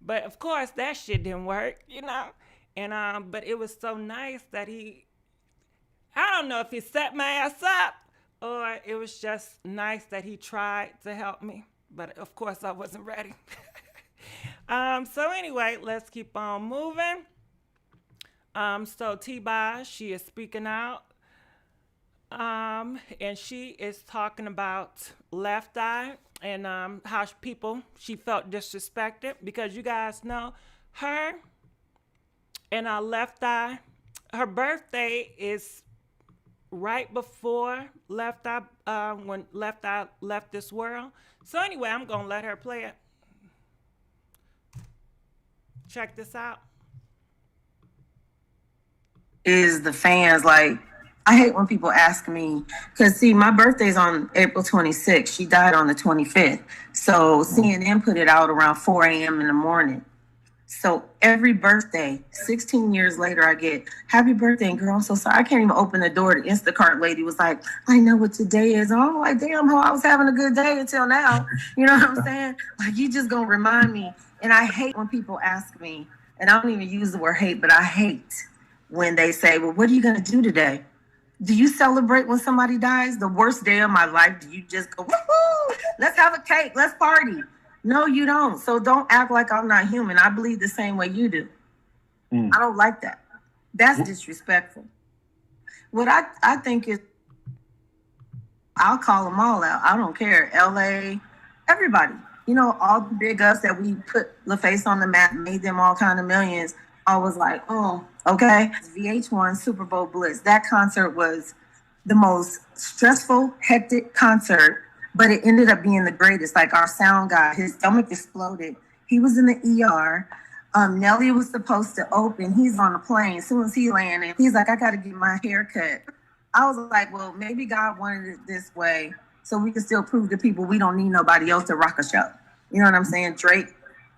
But of course, that shit didn't work, And but it was so nice that I don't know if he set my ass up or it was just nice that he tried to help me. But of course, I wasn't ready. So anyway, let's keep on moving. So T-Boz, she is speaking out. And she is talking about Left Eye and how she felt disrespected, because you guys know her and our Left Eye, her birthday is right before Left Eye, when Left Eye left this world. So anyway, I'm going to let her play it. Check this out. Is the fans like, I hate when people ask me, because see, my birthday's on April 26th. She died on the 25th. So CNN put it out around 4 a.m. in the morning. So every birthday, 16 years later, I get, happy birthday, girl. I'm so sorry. I can't even open the door. The Instacart lady was like, I know what today is. And I'm like, damn, I was having a good day until now. You know what I'm saying? Like, you just gonna remind me. And I hate when people ask me, and I don't even use the word hate, but I hate when they say, well, what are you gonna do today? Do you celebrate when somebody dies? The worst day of my life, do you just go, woohoo, let's have a cake, let's party? No, you don't. So don't act like I'm not human. I believe the same way you do. I don't like that. That's disrespectful. What I think is, I'll call them all out. I don't care. LA, everybody. All the big ups that we put LaFace on the map, made them all kind of millions. I was like, oh, okay. VH1 Super Bowl Blitz. That concert was the most stressful, hectic concert, but it ended up being the greatest. Like our sound guy, his stomach exploded. He was in the ER. Nelly was supposed to open. He's on a plane. As soon as he landed, he's like, I got to get my hair cut. I was like, well, maybe God wanted it this way so we can still prove to people we don't need nobody else to rock a show. You know what I'm saying? Drake,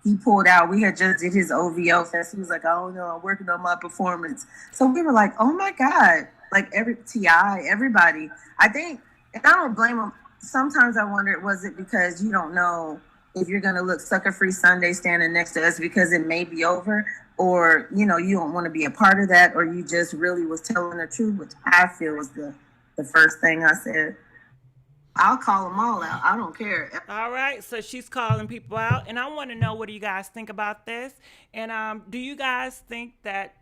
he pulled out. We had just did his OVO fest. He was like, oh no, I'm working on my performance. So we were like, oh my God, like T.I., everybody. I think, and I don't blame him. sometimes I wonder, was it because you don't know if you're going to look sucker free Sunday standing next to us because it may be over, or, you know, you don't want to be a part of that, or you just really was telling the truth, which I feel was the first thing I said. I'll call them all out. I don't care. All right, so she's calling people out, and I want to know, what do you guys think about this? And do you guys think that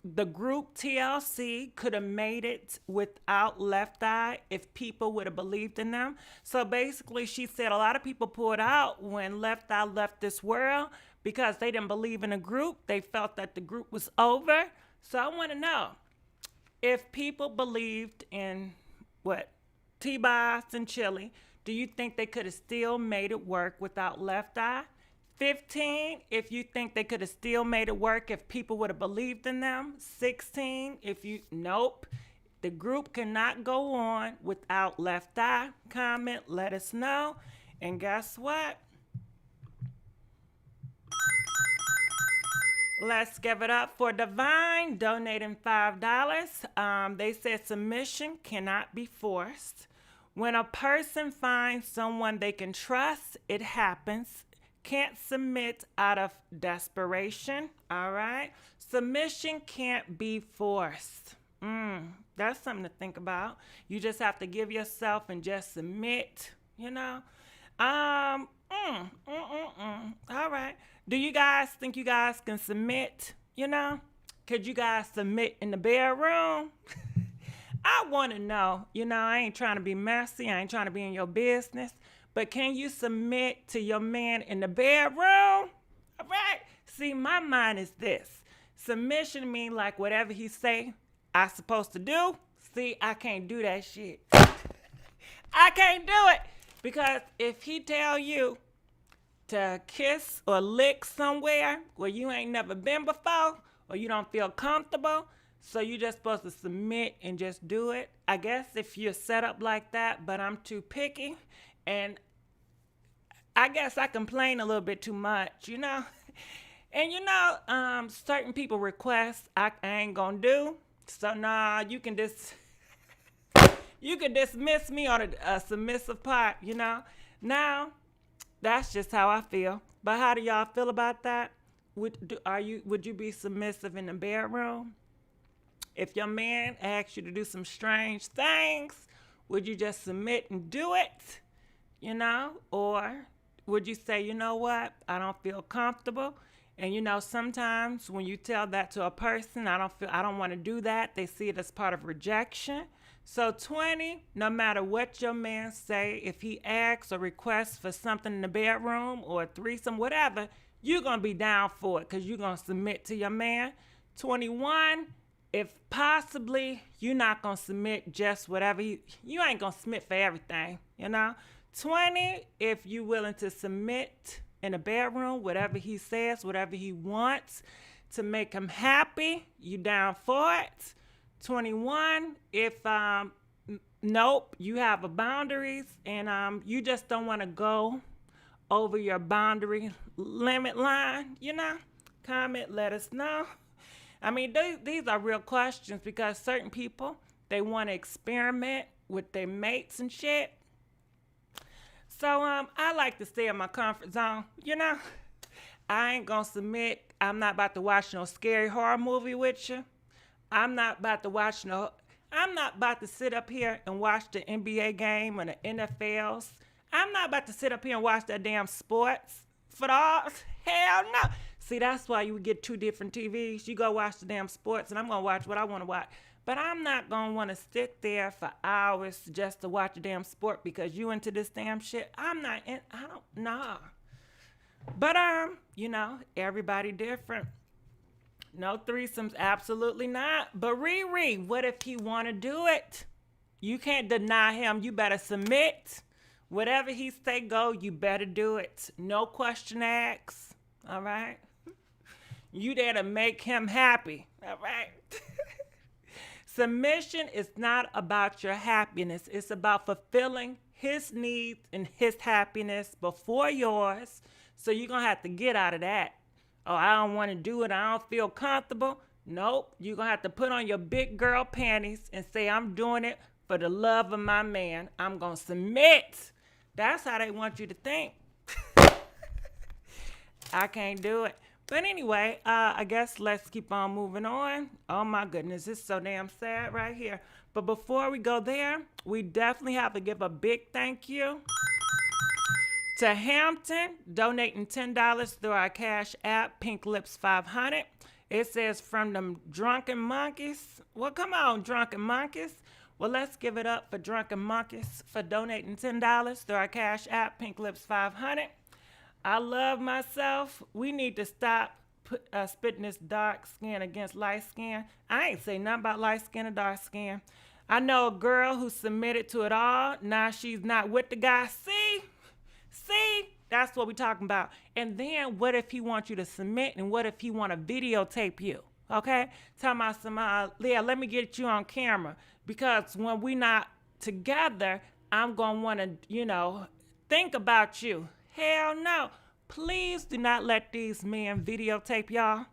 the group TLC could have made it without Left Eye if people would have believed in them? So basically, she said a lot of people pulled out when Left Eye left this world because they didn't believe in the group. They felt that the group was over. So I want to know, if people believed in what? T-Boz and Chili, do you think they could have still made it work without Left Eye? 15, if you think they could have still made it work if people would have believed in them. 16, if you, nope. The group cannot go on without Left Eye. Comment, let us know. And guess what? Let's give it up for Divine donating $5. They said submission cannot be forced. When a person finds someone they can trust, it happens. Can't submit out of desperation. All right. Submission can't be forced. That's something to think about. You just have to give yourself and just submit, you know. All right. Do you guys think you guys can submit, you know? Could you guys submit in the bedroom? I want to know, you know, I ain't trying to be messy. I ain't trying to be in your business. But can you submit to your man in the bedroom? All right. See, my mind is this. Submission mean like whatever he say I supposed to do. See, I can't do that shit. I can't do it. Because if he tell you to kiss or lick somewhere where you ain't never been before, or you don't feel comfortable, so you just supposed to submit and just do it. I guess if you're set up like that, but I'm too picky, and I guess I complain a little bit too much, you know. And you know, certain people request I ain't gonna do. So nah, you can dismiss me on a submissive part, you know. Now, that's just how I feel. But how do y'all feel about that? Would you be submissive in the bedroom? If your man asks you to do some strange things, would you just submit and do it? You know? Or would you say, you know what? I don't feel comfortable. And you know, sometimes when you tell that to a person, I don't want to do that, they see it as part of rejection. So 20, no matter what your man say, if he asks or requests for something in the bedroom or a threesome, whatever, you're going to be down for it because you're going to submit to your man. 21, if possibly you're not going to submit just whatever you ain't going to submit for everything, you know. 20, if you're willing to submit in the bedroom, whatever he says, whatever he wants to make him happy, you down for it. 21, if nope, you have a boundaries and you just don't want to go over your boundary limit line, you know. Comment, let us know. I mean, these are real questions because certain people, they want to experiment with their mates and shit. So I like to stay in my comfort zone, you know. I ain't gonna submit. I'm not about to watch no scary horror movie with you. I'm not about to sit up here and watch the NBA game or the NFLs. I'm not about to sit up here and watch that damn sports for the all. Hell no. See, that's why you would get two different TVs. You go watch the damn sports and I'm going to watch what I want to watch. But I'm not going to want to sit there for hours just to watch a damn sport because you into this damn shit. Nah. But, you know, everybody different. No threesomes, absolutely not. But Riri, what if he want to do it? You can't deny him. You better submit. Whatever he say go, you better do it. No question asked. All right? You there to make him happy. All right? Submission is not about your happiness. It's about fulfilling his needs and his happiness before yours. So you're going to have to get out of that. Oh, I don't want to do it. I don't feel comfortable. Nope. You're going to have to put on your big girl panties and say, I'm doing it for the love of my man, I'm going to submit. That's how they want you to think. I can't do it. But anyway, I guess let's keep on moving on. Oh my goodness, it's so damn sad right here. But before we go there, we definitely have to give a big thank you to Hampton, donating $10 through our Cash App, Pink Lips 500. It says from them drunken monkeys. Well, come on, drunken monkeys. Well, let's give it up for drunken monkeys for donating $10 through our Cash App, Pink Lips 500. I love myself. We need to stop spitting this dark skin against light skin. I ain't say nothing about light skin or dark skin. I know a girl who submitted to it all. Now she's not with the guy. See, that's what we talking about. And then what if he wants you to submit, and what if he want to videotape you? Okay? Tell my some, Leah, let me get you on camera, because when we not together, I'm going to want to, think about you. Hell no. Please do not let these men videotape y'all,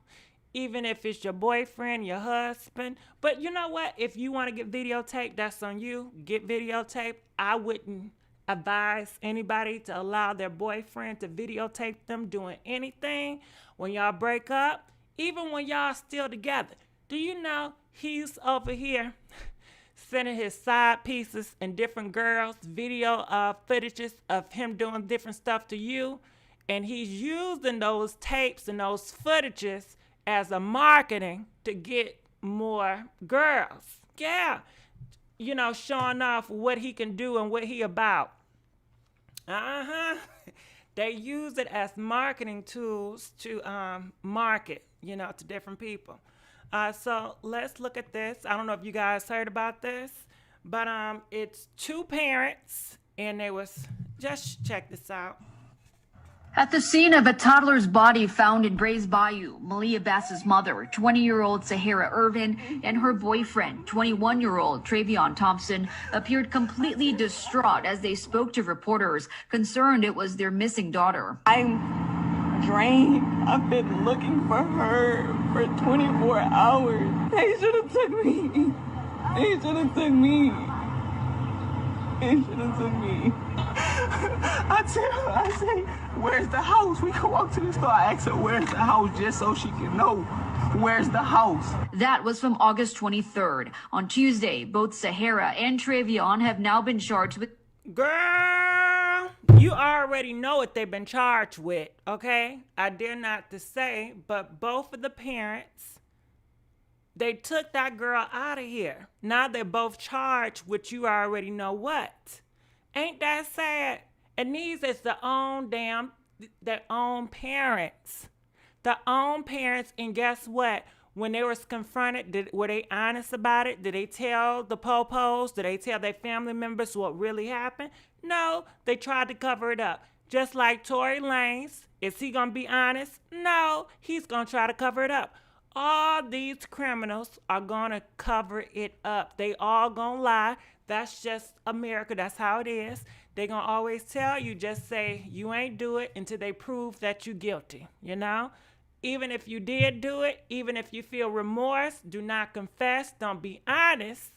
even if it's your boyfriend, your husband. But you know what? If you want to get videotaped, that's on you. Get videotaped. I wouldn't advise anybody to allow their boyfriend to videotape them doing anything when y'all break up, even when y'all still together. Do you know he's over here sending his side pieces and different girls video footages of him doing different stuff to you, and he's using those tapes and those footages as a marketing to get more girls. Yeah, showing off what he can do and what he about. They use it as marketing tools to market, to different people. So let's look at this. I don't know if you guys heard about this, but it's two parents, and just check this out. At the scene of a toddler's body found in Bray's Bayou, Malia Bass's mother, 20-year-old Sahara Irvin, and her boyfriend, 21-year-old Travion Thompson, appeared completely distraught as they spoke to reporters, concerned it was their missing daughter. I'm drained. I've been looking for her for 24 hours. They should have took me. They should have took me. They should have took me. I say, where's the house? We can walk to the store. I asked her, where's the house, just so she can know where's the house. That was from August 23rd. On Tuesday, both Sahara and Travion have now been charged with... Girl, you already know what they've been charged with, okay? I dare not to say, but both of the parents, they took that girl out of here. Now they're both charged with you already know what. Ain't that sad? And these is their own parents. Their own parents, and guess what? When they was confronted, were they honest about it? Did they tell the po-pos? Did they tell their family members what really happened? No, they tried to cover it up. Just like Tory Lanez. Is he going to be honest? No, he's going to try to cover it up. All these criminals are going to cover it up. They all going to lie. That's just America. That's how it is. They're going to always tell you, just say you ain't do it until they prove that you're guilty, Even if you did do it, even if you feel remorse, do not confess. Don't be honest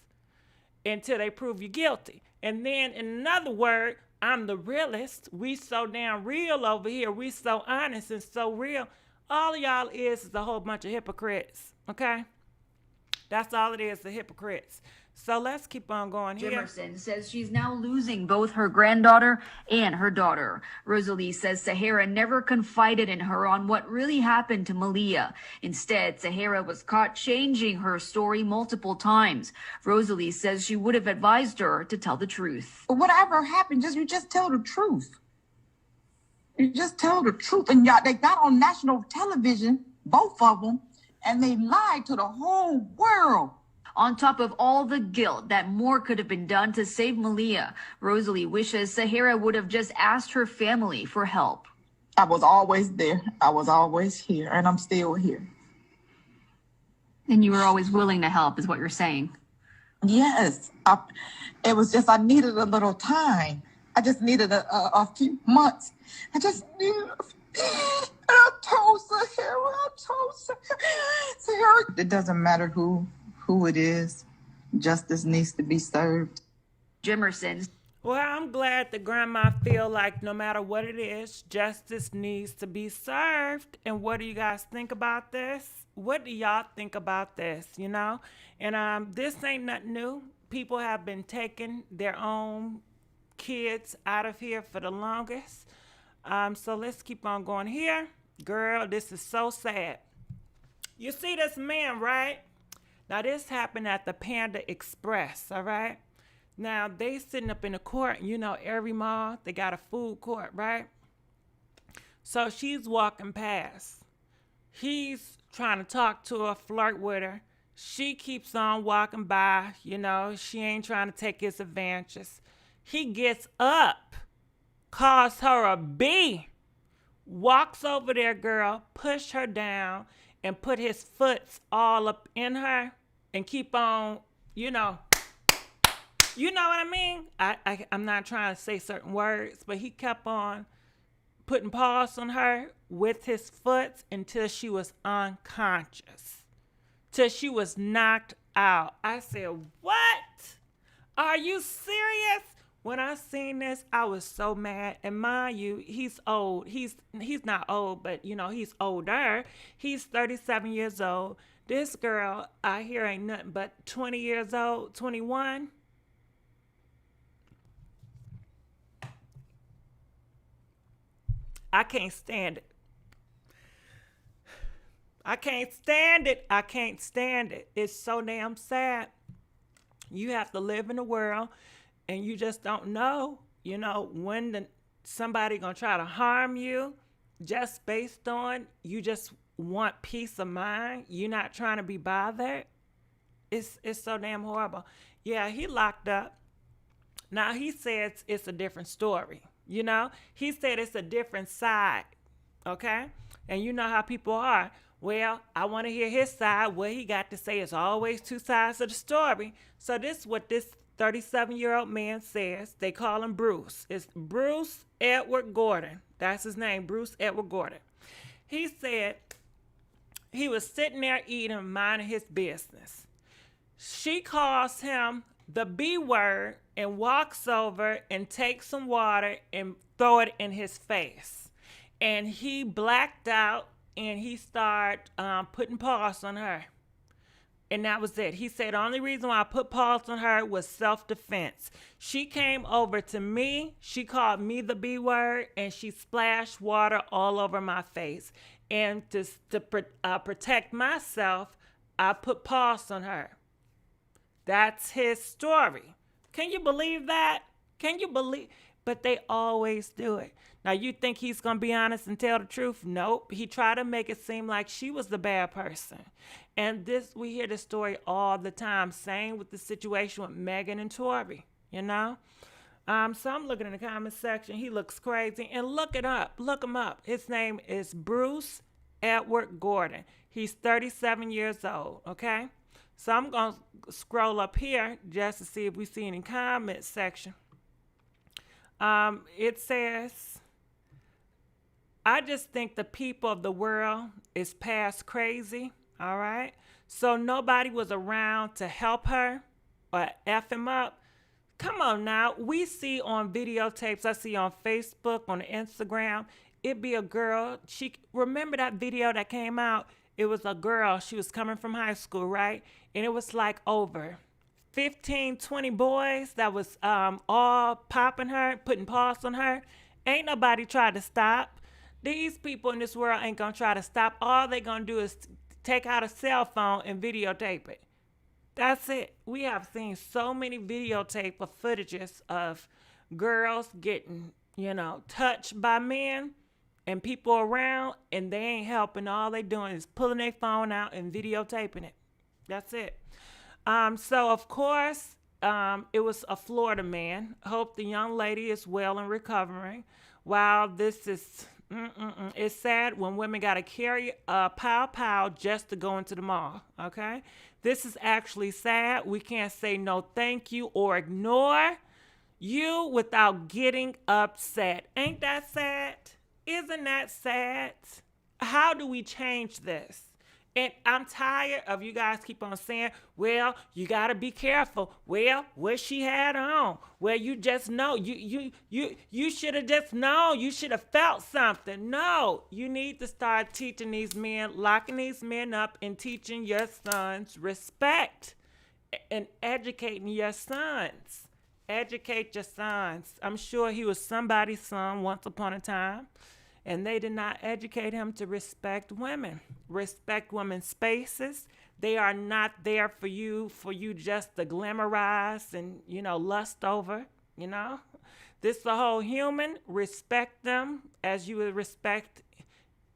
until they prove you guilty. And then in another word, I'm the realest. We so damn real over here. We so honest and so real. All of y'all is a whole bunch of hypocrites, okay? That's all it is, the hypocrites. So let's keep on going here. Jimerson says she's now losing both her granddaughter and her daughter. Rosalie says Sahara never confided in her on what really happened to Malia. Instead, Sahara was caught changing her story multiple times. Rosalie says she would have advised her to tell the truth. Whatever happened, you just tell the truth. You just tell the truth. And y'all, they got on national television, both of them, and they lied to the whole world. On top of all the guilt that more could have been done to save Malia, Rosalie wishes Sahara would have just asked her family for help. I was always there. I was always here, and I'm still here. And you were always willing to help, is what you're saying? Yes. It was just I needed a little time. I just needed a few months. I just needed a few. And I told Sahara, it doesn't matter who it is, justice needs to be served. Jimerson. Well, I'm glad that grandma feel like no matter what it is, justice needs to be served. And what do you guys think about this? What do y'all think about this? You know, and this ain't nothing new. People have been taking their own kids out of here for the longest. So let's keep on going here. Girl, this is so sad. You see this man, right? Now this happened at the Panda Express, all right? Now they sitting up in the court, you know, every mall, they got a food court, right? So she's walking past. He's trying to talk to her, flirt with her. She keeps on walking by, you know, she ain't trying to take his advantages. He gets up, calls her a B, walks over there, girl, push her down, and put his foot all up in her and keep on, you know what I mean? I'm not trying to say certain words, but he kept on putting paws on her with his foot until she was unconscious, till she was knocked out. I said, what? Are you serious? When I seen this, I was so mad. And mind you, he's old. He's not old, but you know, he's older. He's 37 years old. This girl, I hear ain't nothing but 20 years old, 21. I can't stand it. I can't stand it. I can't stand it. It's so damn sad. You have to live in a world and you just don't know, you know, when somebody gonna try to harm you just based on you just want peace of mind. You're not trying to be bothered. It's so damn horrible. Yeah, he locked up. Now he says it's a different story. You know, he said it's a different side. Okay. And you know how people are. Well, I want to hear his side. What he got to say is always two sides of the story. So this is what this 37-year-old man says. They call him Bruce. It's Bruce Edward Gordon. That's his name, Bruce Edward Gordon. He said he was sitting there eating, minding his business. She calls him the B word and walks over and takes some water and throw it in his face. And he blacked out and he started putting paws on her. And that was it. He said the only reason why I put paws on her was self-defense. She came over to me, she called me the B word, and she splashed water all over my face. And to protect myself, I put paws on her. That's his story. Can you believe that? Can you believe? But they always do it. Now, you think he's going to be honest and tell the truth? Nope. He tried to make it seem like she was the bad person. And we hear this story all the time. Same with the situation with Megan and Tory, you know? So I'm looking in the comment section. He looks crazy. And look it up. Look him up. His name is Bruce Edward Gordon. He's 37 years old, okay? So I'm going to scroll up here just to see if we see any comment section. It says, I just think the people of the world is past crazy, all right? So nobody was around to help her or F him up. Come on now. We see on videotapes, I see on Facebook, on Instagram, it be a girl. Remember that video that came out? It was a girl. She was coming from high school, right? And it was like over 15, 20 boys that was all popping her, putting paws on her. Ain't nobody tried to stop. These people in this world ain't gonna try to stop. All they gonna do is take out a cell phone and videotape it. That's it. We have seen so many videotape of footages of girls getting, touched by men and people around, and they ain't helping. All they doing is pulling their phone out and videotaping it. That's it. So, of course, it was a Florida man. Hope the young lady is well and recovering. While this is, it's sad when women got to carry a pow just to go into the mall, okay? This is actually sad. We can't say no thank you or ignore you without getting upset. Ain't that sad? Isn't that sad? How do we change this? And I'm tired of you guys keep on saying, well, you gotta be careful. Well, what she had on. Well, you just know. You should have just known. You should have felt something. No, you need to start teaching these men, locking these men up and teaching your sons respect and educating your sons. Educate your sons. I'm sure he was somebody's son once upon a time. And they did not educate him to respect women, respect women's spaces. They are not there for you just to glamorize and, lust over, This is a whole human. Respect them as you would respect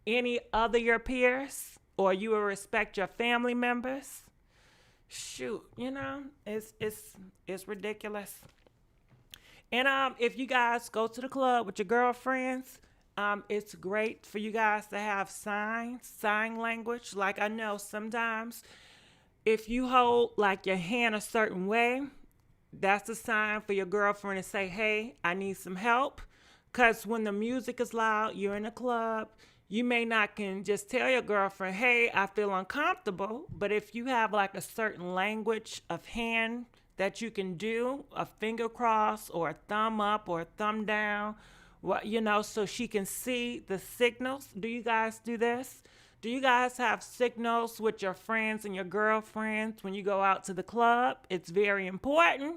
any other your peers, or you would respect your family members. Shoot, it's ridiculous. And if you guys go to the club with your girlfriends, it's great for you guys to have sign language. Like, I know sometimes if you hold like your hand a certain way, that's a sign for your girlfriend to say, hey, I need some help. Because when the music is loud, you're in a club, you may not can just tell your girlfriend, hey, I feel uncomfortable. But if you have like a certain language of hand that you can do, a finger cross or a thumb up or a thumb down, so she can see the signals. Do you guys do this? Do you guys have signals with your friends and your girlfriends when you go out to the club? It's very important,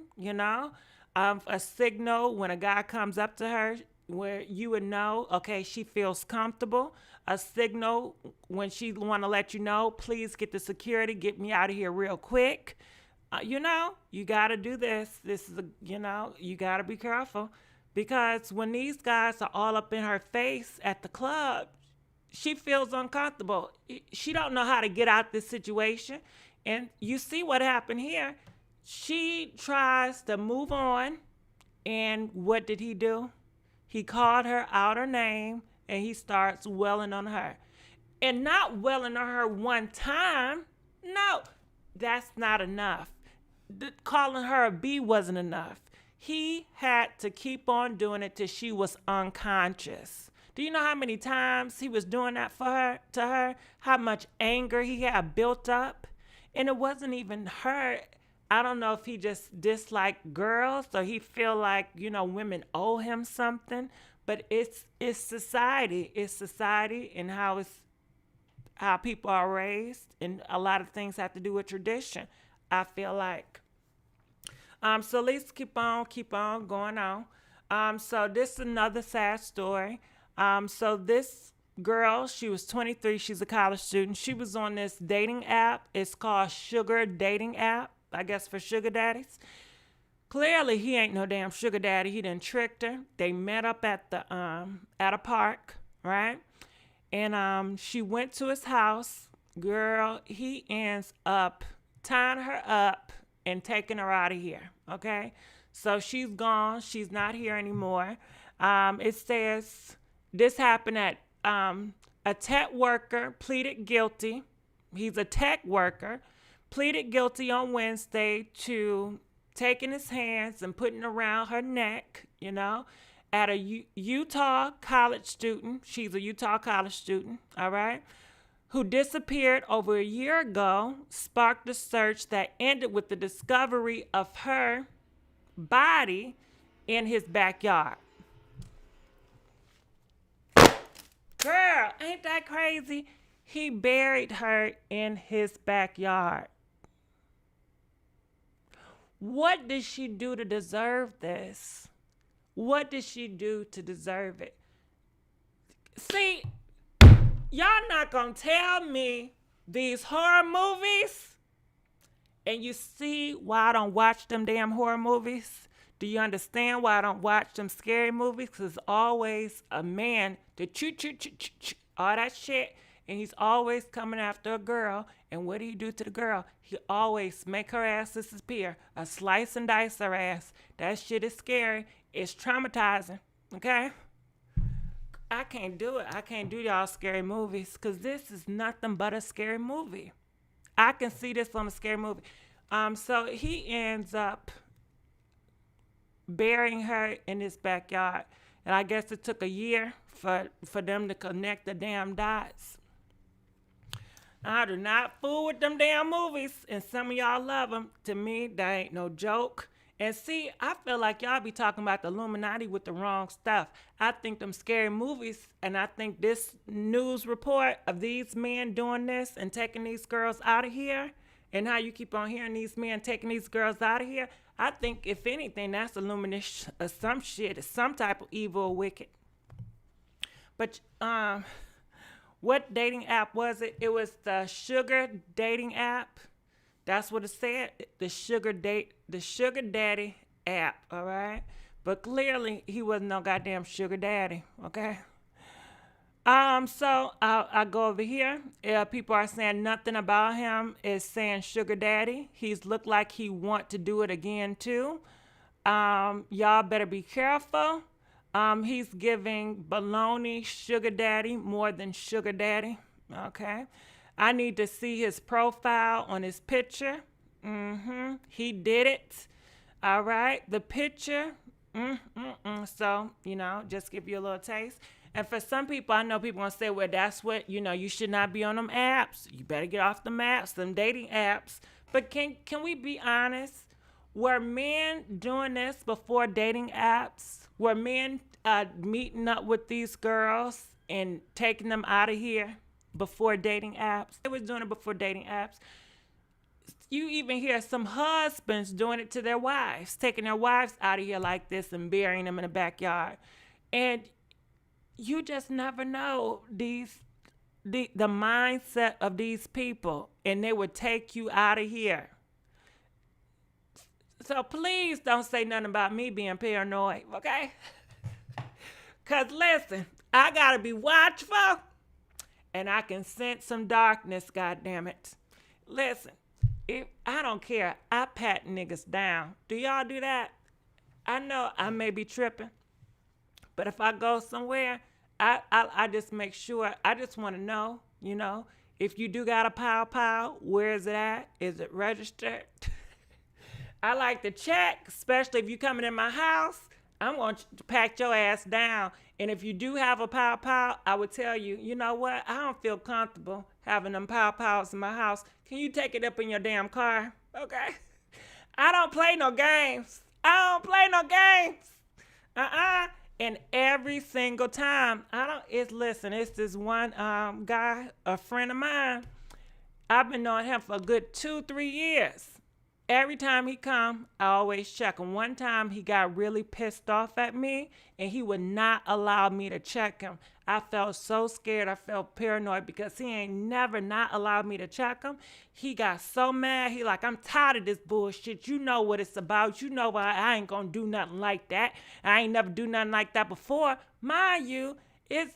a signal when a guy comes up to her where you would know, okay, she feels comfortable. A signal when she want to let you know, please get the security, get me out of here real quick. You got to do this. This is, you got to be careful. Because when these guys are all up in her face at the club, she feels uncomfortable. She don't know how to get out this situation. And you see what happened here. She tries to move on. And what did he do? He called her out her name and he starts welling on her. And not welling on her one time. No, that's not enough. Calling her a B wasn't enough. He had to keep on doing it till she was unconscious. Do you know how many times he was doing that to her? How much anger he had built up? And it wasn't even her. I don't know if he just disliked girls or he feel like, women owe him something. But it's society. It's society and how people are raised. And a lot of things have to do with tradition, I feel like. So let's keep on going on. So this is another sad story. So this girl, she was 23. She's a college student. She was on this dating app. It's called Sugar Dating App, I guess for sugar daddies. Clearly, he ain't no damn sugar daddy. He done tricked her. They met up at a park, right? And she went to his house. Girl, he ends up tying her up and taking her out of here, okay? So she's gone. She's not here anymore. It says this happened at a tech worker pleaded guilty. He's a tech worker, pleaded guilty on Wednesday to taking his hands and putting around her neck, at a Utah college student. She's a Utah college student, all right? Who disappeared over a year ago, sparked a search that ended with the discovery of her body in his backyard. Girl, ain't that crazy? He buried her in his backyard. What did she do to deserve this? What did she do to deserve it? See, y'all not gonna tell me these horror movies, and you see why I don't watch them damn horror movies? Do you understand why I don't watch them scary movies? Because it's always a man to all that shit, and he's always coming after a girl. And what do you do to the girl? He always make her ass disappear, a slice and dice her ass. That shit is scary. It's traumatizing, okay? I can't do it. I can't do y'all scary movies because this is nothing but a scary movie. I can see this on a scary movie. So he ends up burying her in his backyard. And I guess it took a year for them to connect the damn dots. I do not fool with them damn movies, and some of y'all love them. To me, that ain't no joke. And see, I feel like y'all be talking about the Illuminati with the wrong stuff. I think them scary movies, and I think this news report of these men doing this and taking these girls out of here, and how you keep on hearing these men taking these girls out of here, I think, if anything, that's Illumination or some shit, some type of evil or wicked. But, what dating app was it? It was the sugar dating app. That's what it said. The sugar daddy app, all right? But clearly he wasn't no goddamn sugar daddy, okay? So I go over here. People are saying nothing about him is saying sugar daddy. He's looked like he want to do it again too. Y'all better be careful. He's giving baloney sugar daddy more than sugar daddy. Okay. I need to see his profile on his picture. He did it. All right. The picture. So, just give you a little taste. And for some people, I know people gonna say, well, that's what, you should not be on them apps. You better get off them apps, them dating apps. But can we be honest? Were men doing this before dating apps? Were men meeting up with these girls and taking them out of here before dating apps? They was doing it before dating apps. You even hear some husbands doing it to their wives, taking their wives out of here like this and burying them in the backyard. And you just never know the mindset of these people, and they would take you out of here. So please don't say nothing about me being paranoid, okay? Because listen, I got to be watchful, and I can sense some darkness, goddammit. Listen, I don't care. I pat niggas down. Do y'all do that? I know I may be tripping, but if I go somewhere, I just make sure. I just want to know, if you do got a pow, where is it at? Is it registered? I like to check, especially if you coming in my house. I'm going to pack your ass down. And if you do have a pow, I would tell you, you know what? I don't feel comfortable having them pows in my house. Can you take it up in your damn car? Okay? I don't play no games. And every single time, it's this one guy, a friend of mine. I've been knowing him for a good 2-3 years. Every time he come, I always check him. One time he got really pissed off at me and he would not allow me to check him. I felt so scared. I felt paranoid because he ain't never not allowed me to check him. He got so mad. He like, I'm tired of this bullshit. You know what it's about. You know why I ain't gonna do nothing like that. I ain't never do nothing like that before. Mind you, his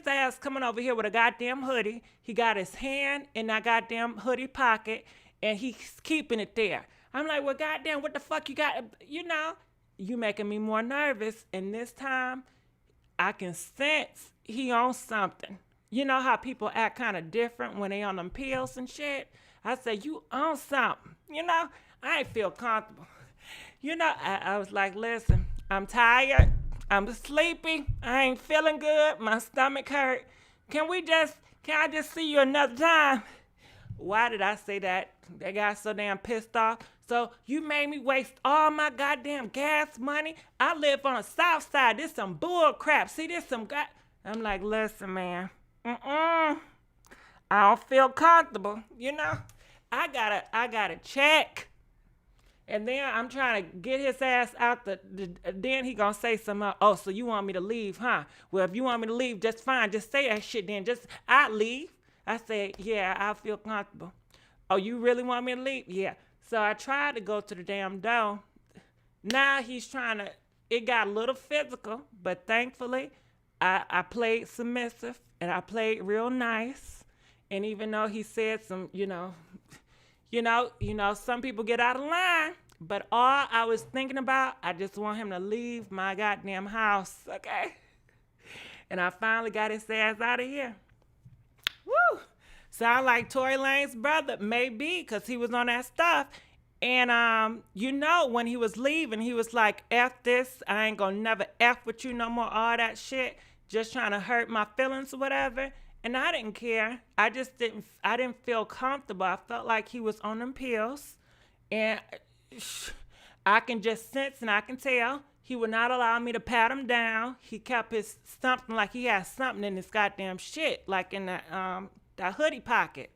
ass coming over here with a goddamn hoodie. He got his hand in that goddamn hoodie pocket and he's keeping it there. I'm like, well, goddamn, what the fuck you got? You making me more nervous. And this time, I can sense he on something. You know how people act kind of different when they on them pills and shit? I say, you on something. I ain't feel comfortable. I was like, listen, I'm tired. I'm sleepy. I ain't feeling good. My stomach hurt. Can I just see you another time? Why did I say that? They got so damn pissed off. So you made me waste all my goddamn gas money. I live on the south side. This some bull crap. See, this some I'm like, listen, man. I don't feel comfortable. I gotta check. And then I'm trying to get his ass out then he gonna say something. Oh, so you want me to leave, huh? Well, if you want me to leave, just fine. Just say that shit then. I leave. I say, yeah, I feel comfortable. Oh, you really want me to leave? Yeah. So I tried to go to the damn door. Now he's it got a little physical, but thankfully I played submissive and I played real nice. And even though he said some, some people get out of line, but all I was thinking about, I just want him to leave my goddamn house, okay? And I finally got his ass out of here. Woo! Sound like Tory Lanez's brother, maybe, because he was on that stuff. And, when he was leaving, he was like, F this, I ain't gonna never F with you no more, all that shit, just trying to hurt my feelings or whatever. And I didn't care. I didn't feel comfortable. I felt like he was on them pills. And I can just sense and I can tell he would not allow me to pat him down. He kept his something like he had something in his goddamn shit, like in that hoodie pocket.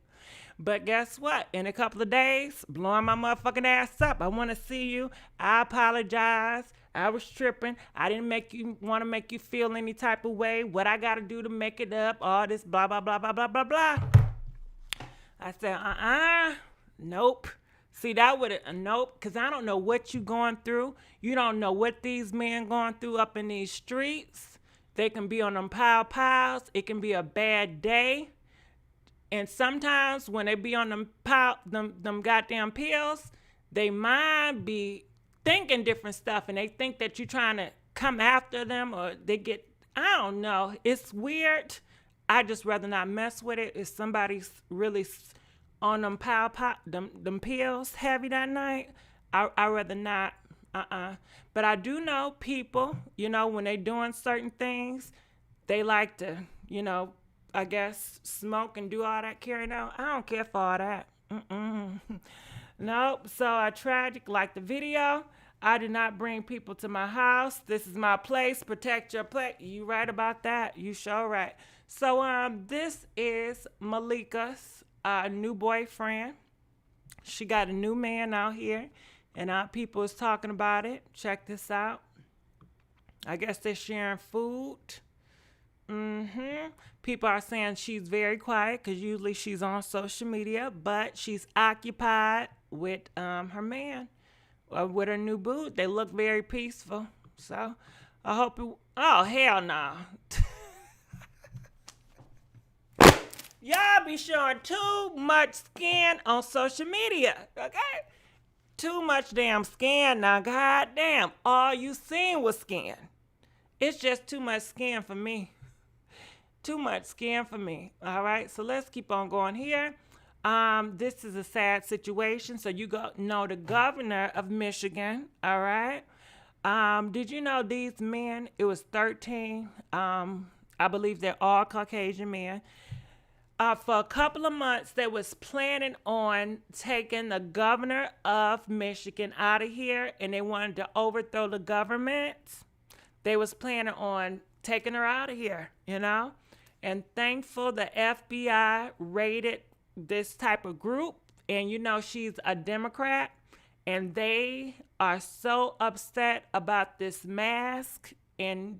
But guess what? In a couple of days, blowing my motherfucking ass up. I want to see you. I apologize. I was tripping. I didn't want to make you feel any type of way. What I got to do to make it up. All this blah, blah, blah, blah, blah, blah, blah. I said, nope. See, that would have, nope, because I don't know what you going through. You don't know what these men going through up in these streets. They can be on them piles. It can be a bad day. And sometimes when they be on them goddamn pills, they mind be thinking different stuff, and they think that you're trying to come after them, or they get, I don't know. It's weird. I just rather not mess with it. If somebody's really on them them pills heavy that night, I rather not. But I do know people, when they doing certain things, they like to, I guess, smoke and do all that carrying out. I don't care for all that. Nope. So I tragic like the video. I did not bring people to my house. This is my place. Protect your place. You right about that. You sure right. So this is Malika's new boyfriend. She got a new man out here, and people is talking about it. Check this out. I guess they're sharing food. People are saying she's very quiet because usually she's on social media, but she's occupied with her man, with her new boo. They look very peaceful. So I hope it. Oh, hell no. Y'all be showing too much skin on social media, okay? Too much damn skin now. God damn. All you seen was skin. It's just too much skin for me. Too much skin for me. All right, so let's keep on going here. This is a sad situation. So you know the governor of Michigan. All right. Did you know these men? It was 13. I believe they're all Caucasian men. For a couple of months, they was planning on taking the governor of Michigan out of here, and they wanted to overthrow the government. They was planning on taking her out of here, And thankful the FBI raided this type of group, and she's a Democrat, and they are so upset about this mask, and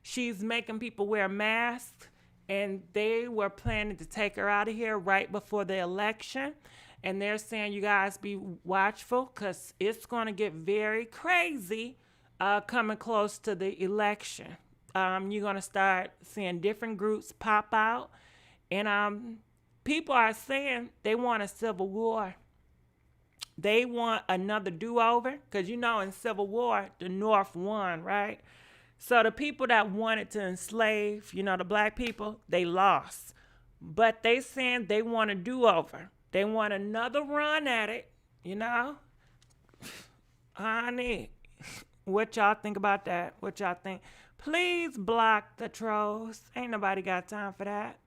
she's making people wear masks. And they were planning to take her out of here right before the election. And they're saying, you guys be watchful because it's going to get very crazy coming close to the election. You're going to start seeing different groups pop out. And people are saying they want a civil war. They want another do-over because, in Civil War, the North won, right? So the people that wanted to enslave, the black people, they lost. But they saying they want a do-over. They want another run at it, Honey, what y'all think about that? What y'all think? Please block the trolls. Ain't nobody got time for that.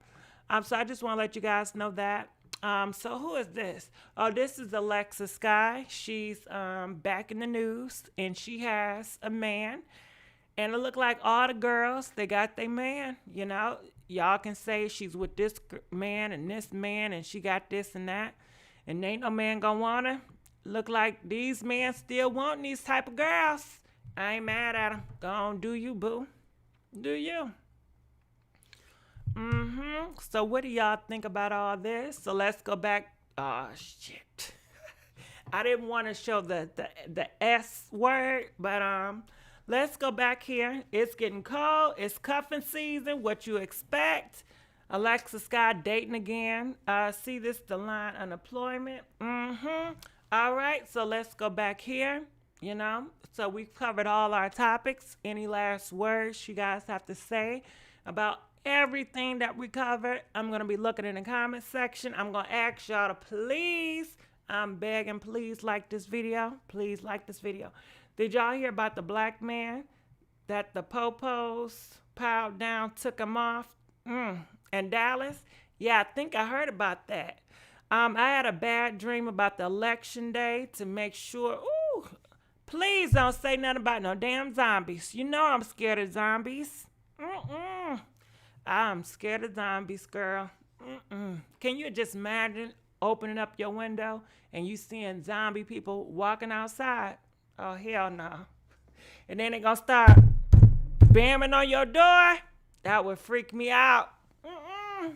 So I just want to let you guys know that. So who is this? Oh, this is Alexa Sky. She's back in the news, and she has a man. And it look like all the girls, they got their man, Y'all can say she's with this man, and she got this and that. And ain't no man gonna want her. Look like these men still want these type of girls. I ain't mad at them. Go on, do you, boo. Do you. So what do y'all think about all this? So let's go back. Oh, shit. I didn't want to show the S word, but let's go back here. It's getting cold. It's cuffing season. What you expect? Alexa Sky dating again. See this, the line unemployment. All right, so let's go back here. So we've covered all our topics. Any last words you guys have to say about everything that we covered? I'm going to be looking in the comment section. I'm going to ask y'all to please, I'm begging, please like this video. Please like this video. Did y'all hear about the black man that the popos piled down, took him off? And Dallas, yeah, I think I heard about that. I had a bad dream about the election day to make sure. Ooh, please don't say nothing about no damn zombies. You know I'm scared of zombies. Mm-mm. I'm scared of zombies, girl. Mm-mm. Can you just imagine opening up your window and you seeing zombie people walking outside? Oh, hell no. And then they gonna start bamming on your door? That would freak me out. Mm-mm.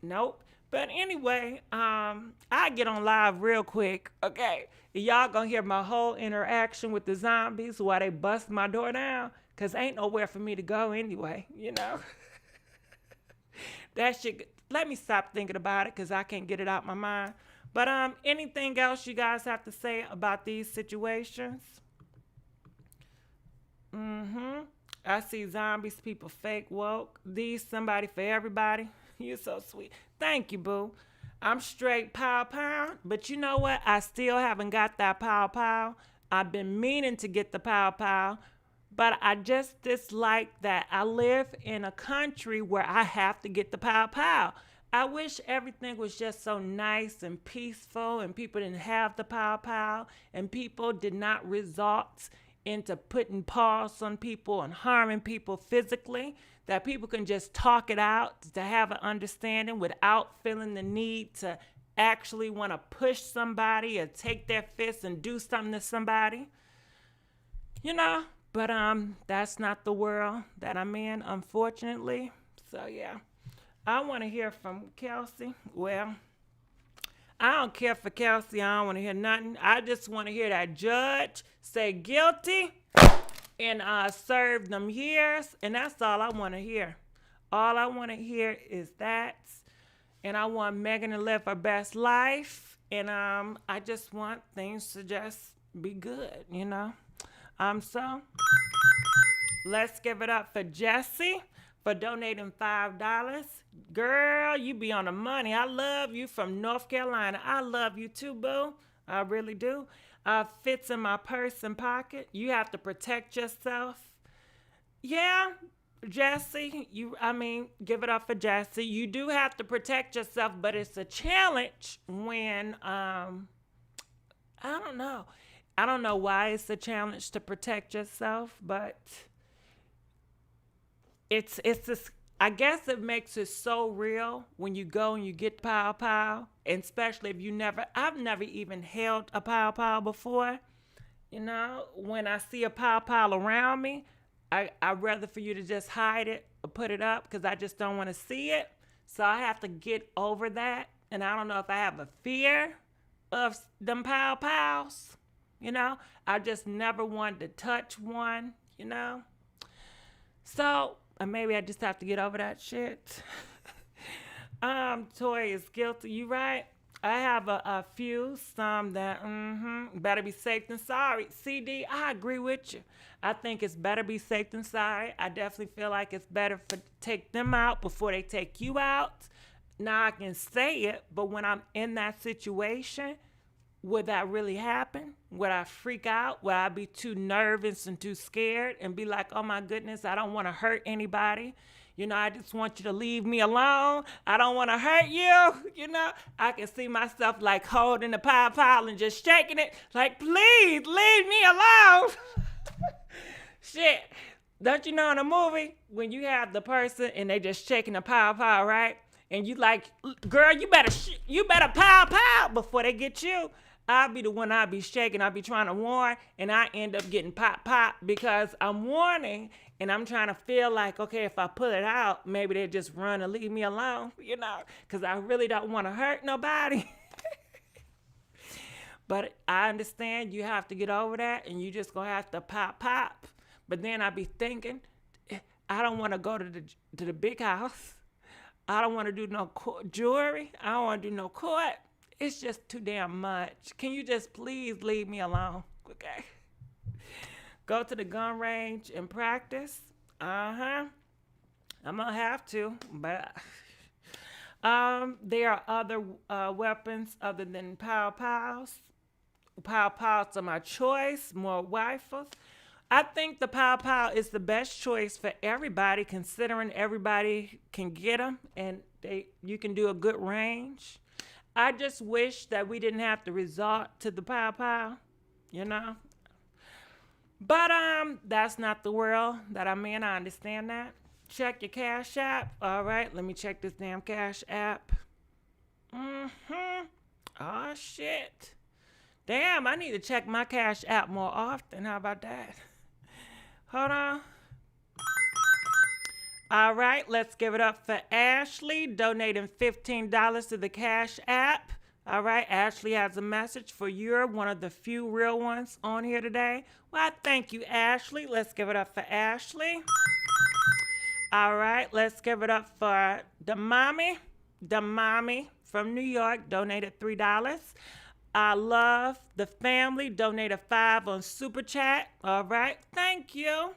Nope. But anyway, I get on live real quick, okay? Y'all gonna hear my whole interaction with the zombies while they bust my door down, cause ain't nowhere for me to go anyway, you know? That shit, let me stop thinking about it, cause I can't get it out my mind. But anything else you guys have to say about these situations? I see zombies, people fake woke. These somebody for everybody. You're so sweet. Thank you, boo. I'm straight pow pow, but you know what? I still haven't got that pow pow. I've been meaning to get the pow pow, but I just dislike that I live in a country where I have to get the pow pow. I wish everything was just so nice and peaceful and people didn't have the pow pow and people did not resort into putting paws on people and harming people physically, that people can just talk it out to have an understanding without feeling the need to actually want to push somebody or take their fist and do something to somebody. You know, but that's not the world that I'm in, unfortunately. So yeah. I want to hear from Kelsey. Well, I don't care for Kelsey. I don't want to hear nothing. I just want to hear that judge say guilty and serve them years. And that's all I want to hear. All I want to hear is that. And I want Megan to live her best life. And I just want things to just be good, you know. So let's give it up for Jesse for donating $5. Girl, you be on the money. I love you from North Carolina. I love you too, boo. I really do. Fits in my purse and pocket. You have to protect yourself. Yeah, Jesse, give it up for Jesse. You do have to protect yourself, but it's a challenge when, I don't know. I don't know why it's a challenge to protect yourself, but it's this. I guess it makes it so real when you go and you get pow pow, and especially if I've never even held a pow pow before. You know, when I see a pow pow around me, I'd rather for you to just hide it or put it up because I just don't want to see it. So I have to get over that, and I don't know if I have a fear of them pow pows. You know, I just never wanted to touch one. You know, so. Or maybe I just have to get over that shit. Toy is guilty. You right? I have a few, some that, better be safe than sorry. CD, I agree with you. I think it's better be safe than sorry. I definitely feel like it's better to take them out before they take you out. Now I can say it, but when I'm in that situation, would that really happen? Would I freak out? Would I be too nervous and too scared and be like, oh my goodness, I don't want to hurt anybody. You know, I just want you to leave me alone. I don't want to hurt you. You know, I can see myself like holding the pile and just shaking it like, please leave me alone. Shit. Don't you know in a movie when you have the person and they just shaking the pile, right? And you like, girl, you better pow before they get you. I'll be the one I be shaking. I be trying to warn, and I end up getting pop because I'm warning, and I'm trying to feel like, okay, if I put it out, maybe they just run and leave me alone, you know, because I really don't want to hurt nobody. But I understand you have to get over that, and you just gonna have to pop. But then I be thinking, I don't want to go to the big house. I don't want to do no jewelry. I don't want to do no court. It's just too damn much. Can you just please leave me alone? Okay. Go to the gun range and practice. I'm gonna have to, but there are other weapons other than pow pows. Pow pows are my choice. More rifles. I think the Pow Pow is the best choice for everybody, considering everybody can get them and you can do a good range. I just wish that we didn't have to resort to the Pow Pow, you know. But that's not the world that I'm in. I understand that. Check your Cash App. All right, let me check this damn Cash App. Oh shit. Damn, I need to check my Cash App more often. How about that? Hold on. All right, let's give it up for Ashley, donating $15 to the Cash App. All right, Ashley has a message for you. You're one of the few real ones on here today. Well, thank you, Ashley. Let's give it up for Ashley. All right, let's give it up for Damami. Damami from New York donated $3. I love the family donated $5 on Super Chat. All right, thank you.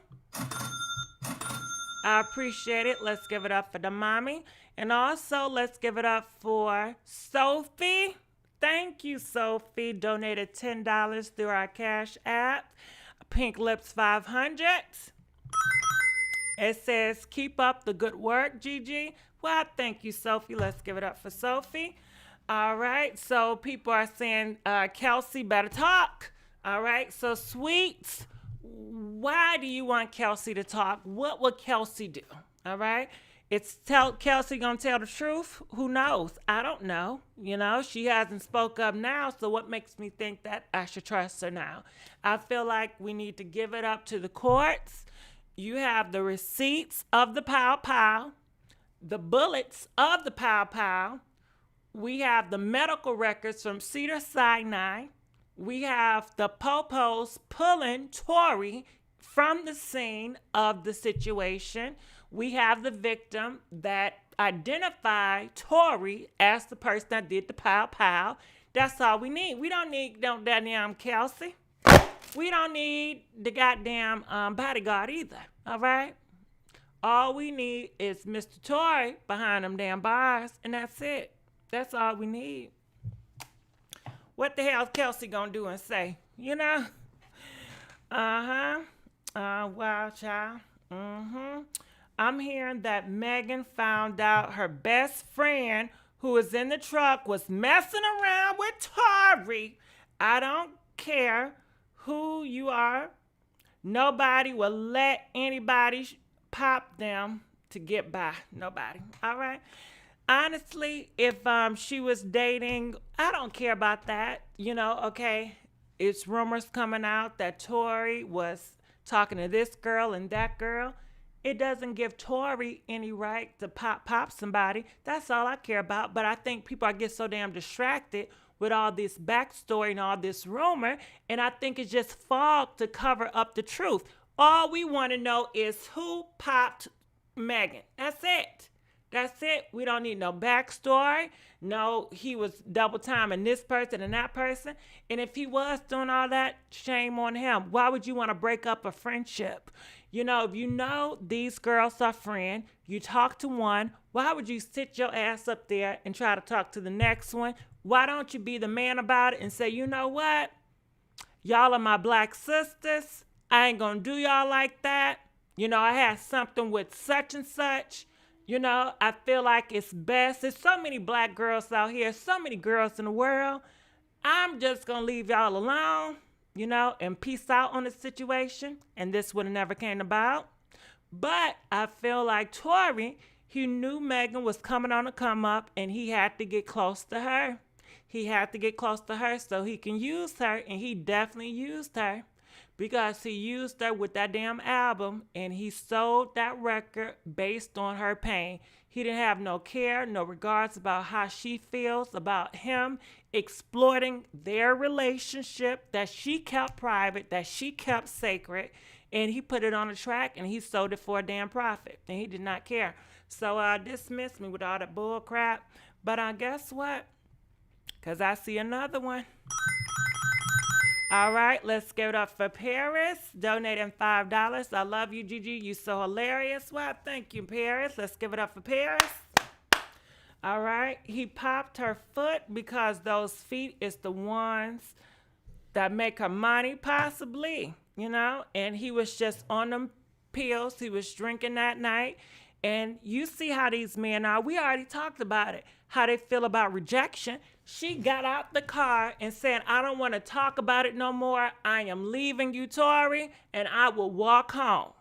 I appreciate it. Let's give it up for Damami. And also, let's give it up for Sophie. Thank you, Sophie. Donated $10 through our Cash App. Pink Lips 500. It says, keep up the good work, Gigi. Well, thank you, Sophie. Let's give it up for Sophie. All right. So people are saying, Kelsey better talk. All right. So, Sweets, why do you want Kelsey to talk? What will Kelsey do? All right. It's Kelsey gonna tell the truth? Who knows? I don't know. You know, she hasn't spoke up now, so what makes me think that I should trust her now? I feel like we need to give it up to the courts. You have the receipts of the Pow Pow, the bullets of the Pow Pow. We have the medical records from Cedars-Sinai. We have the Popos pulling Tory from the scene of the situation. We have the victim that identified Tory as the person that did the Pow Pow. That's all we need. We don't need that damn Kelsey. We don't need the goddamn bodyguard either. All right? All we need is Mr. Tory behind them damn bars, and that's it. That's all we need. What the hell is Kelsey gonna do and say? You know? Wild child. I'm hearing that Megan found out her best friend who was in the truck was messing around with Tory. I don't care who you are. Nobody will let anybody pop them to get by. Nobody. All right? Honestly, if she was dating, I don't care about that. You know, okay? It's rumors coming out that Tory was talking to this girl and that girl. It doesn't give Tory any right to pop somebody. That's all I care about. But I think people get so damn distracted with all this backstory and all this rumor, and I think it's just fog to cover up the truth. All we want to know is who popped Megan. That's it. That's it. We don't need no backstory. No, he was double timing this person and that person. And if he was doing all that, shame on him. Why would you want to break up a friendship? You know, if you know these girls are friends, you talk to one, why would you sit your ass up there and try to talk to the next one? Why don't you be the man about it and say, you know what? Y'all are my black sisters. I ain't gonna do y'all like that. You know, I had something with such and such. You know, I feel like it's best. There's so many black girls out here, so many girls in the world. I'm just gonna leave y'all alone, you know, and peace out on the situation. And this would have never came about. But I feel like Tory, he knew Megan was coming on a come up and he had to get close to her. He had to get close to her so he can use her, and he definitely used her because he used her with that damn album and he sold that record based on her pain. He didn't have no care, no regards about how she feels about him exploiting their relationship that she kept private, that she kept sacred, and he put it on a track and he sold it for a damn profit, and he did not care. So dismiss me with all that bull crap. But guess what? Because I see another one. All right, let's give it up for Paris, donating $5. I love you, Gigi. You so hilarious. Well, thank you, Paris. Let's give it up for Paris. All right, he popped her foot because those feet is the ones that make her money, possibly. and he was just on them pills. He was drinking that night. And you see how these men are. We already talked about it, how they feel about rejection. She got out the car and said, I don't want to talk about it no more. I am leaving you, Tory, and I will walk home.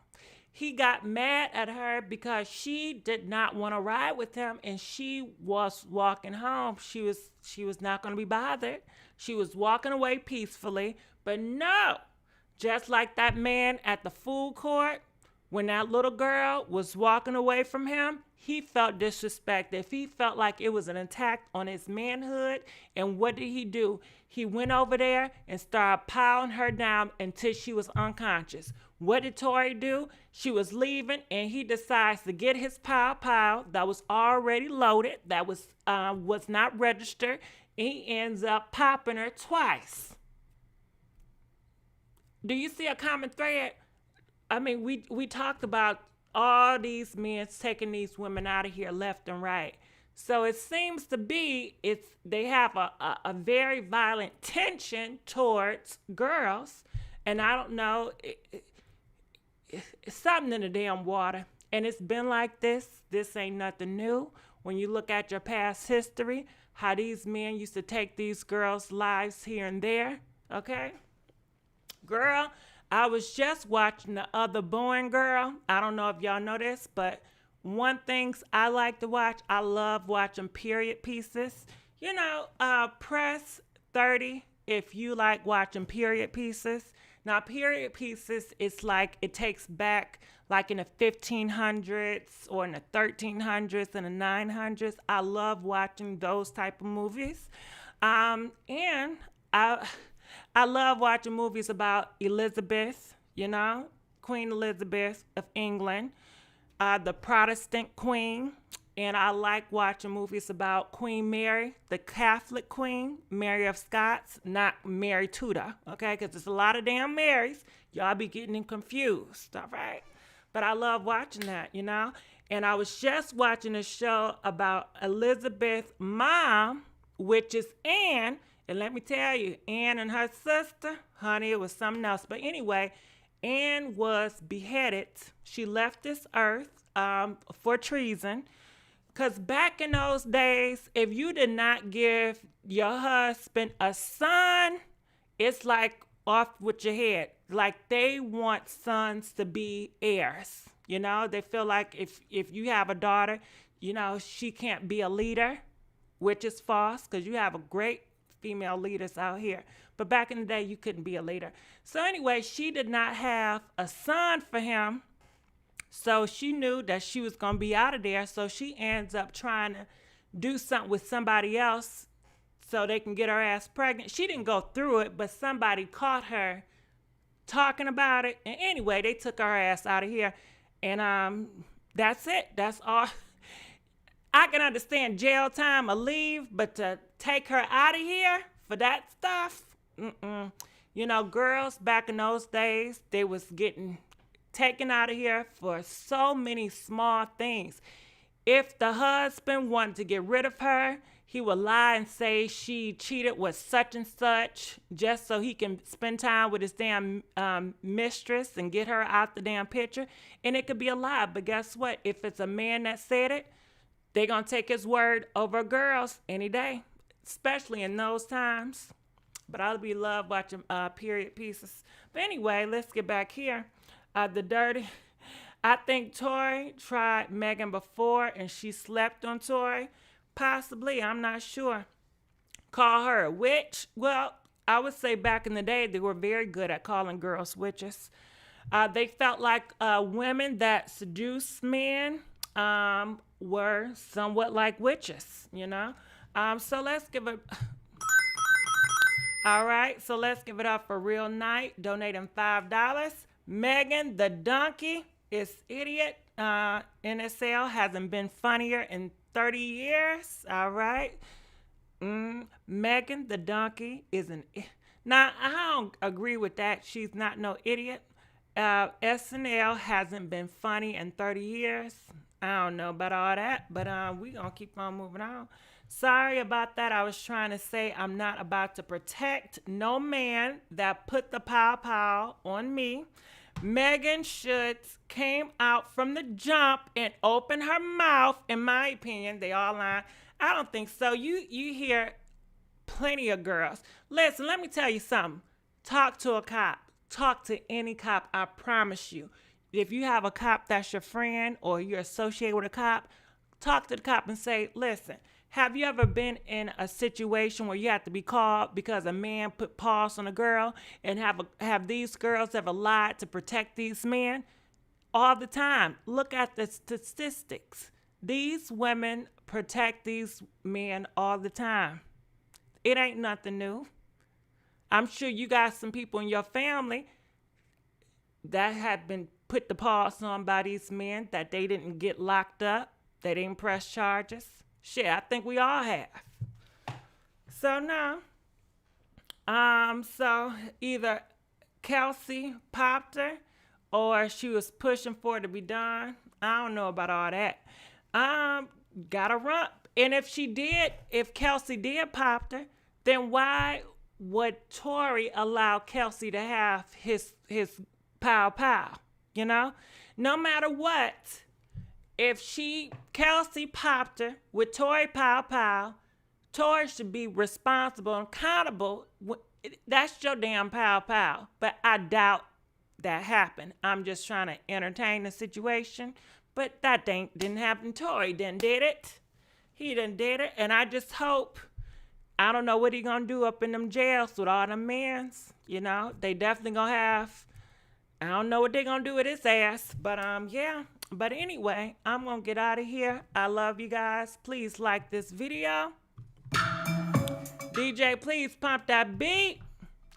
He got mad at her because she did not want to ride with him, and she was walking home. She was not going to be bothered. She was walking away peacefully. But no, just like that man at the food court, when that little girl was walking away from him, he felt disrespected. He felt like it was an attack on his manhood. And what did he do? He went over there and started piling her down until she was unconscious. What did Tory do? She was leaving, and he decides to get his pow that was already loaded, that was not registered. He ends up popping her twice. Do you see a common thread? I mean, we talked about all these men taking these women out of here left and right. So it seems to be they have a very violent tension towards girls. And I don't know, it's something in the damn water. And it's been like this. This ain't nothing new. When you look at your past history, how these men used to take these girls' lives here and there, okay? Girl, I was just watching the other Boeing Girl. I don't know if y'all know this, but one things I like to watch, I love watching period pieces. Press 30 if you like watching period pieces. Now, period pieces, it's like it takes back like in the 1500s or in the 1300s and the 900s. I love watching those type of movies. And I love watching movies about Elizabeth, Queen Elizabeth of England, the Protestant queen. And I like watching movies about Queen Mary, the Catholic queen, Mary of Scots, not Mary Tudor, okay? Because there's a lot of damn Marys. Y'all be getting confused, all right? But I love watching that, And I was just watching a show about Elizabeth's mom, which is Anne. And let me tell you, Anne and her sister, honey, it was something else. But anyway, Anne was beheaded. She left this earth for treason. Because back in those days, if you did not give your husband a son, it's like off with your head. Like they want sons to be heirs. They feel like if you have a daughter, she can't be a leader, which is false because you have a great female leaders out here. But back in the day, you couldn't be a leader. So anyway, she did not have a son for him. So she knew that she was going to be out of there. So she ends up trying to do something with somebody else so they can get her ass pregnant. She didn't go through it, but somebody caught her talking about it. And anyway, they took her ass out of here. And that's it. That's all. I can understand jail time or leave, but to take her out of here for that stuff, girls back in those days, they was getting taken out of here for so many small things. If the husband wanted to get rid of her, he would lie and say she cheated with such and such just so he can spend time with his damn mistress and get her out the damn picture. And it could be a lie, but guess what? If it's a man that said it, they're going to take his word over girls any day, especially in those times. But I'll be love watching period pieces. But anyway, let's get back here. The dirty. I think Tory tried Megan before and she slept on Tory. Possibly, I'm not sure. Call her a witch. Well, I would say back in the day, they were very good at calling girls witches. They felt like women that seduce men were somewhat like witches, So let's give it... All right, so let's give it up for Real Night, donating $5. Megan the Donkey is idiot. NSL hasn't been funnier in 30 years. All right. Megan the Donkey is an... Now, I don't agree with that. She's not no idiot. SNL hasn't been funny in 30 years. I don't know about all that, but we gonna keep on moving on. Sorry about that. I was trying to say I'm not about to protect no man that put the pow on me. Megan should came out from the jump and opened her mouth. In my opinion, they all lying. I don't think so. You hear plenty of girls. Listen, let me tell you something. Talk to a cop. Talk to any cop. I promise you. If you have a cop that's your friend or you're associated with a cop, talk to the cop and say, listen, have you ever been in a situation where you have to be called because a man put paws on a girl, and have these girls ever lied to protect these men? All the time. Look at the statistics. These women protect these men all the time. It ain't nothing new. I'm sure you got some people in your family that have been put the paws on by these men that they didn't get locked up. They didn't press charges. Shit, I think we all have. So now, so either Kelsey popped her or she was pushing for it to be done. I don't know about all that. Gotta run. And if Kelsey did pop her, then why would Tory allow Kelsey to have his pow? You know? No matter what, if Kelsey popped her with Tory pow, Tory should be responsible and accountable. That's your damn pow. But I doubt that happened. I'm just trying to entertain the situation. But that didn't happen. Tory did it. He did it. And I just hope, I don't know what he gonna do up in them jails with all them mans. You know, they definitely gonna have, I don't know what they gonna do with his ass. But yeah. But anyway, I'm gonna get out of here. I love you guys. Please like this video. DJ, please pump that beat.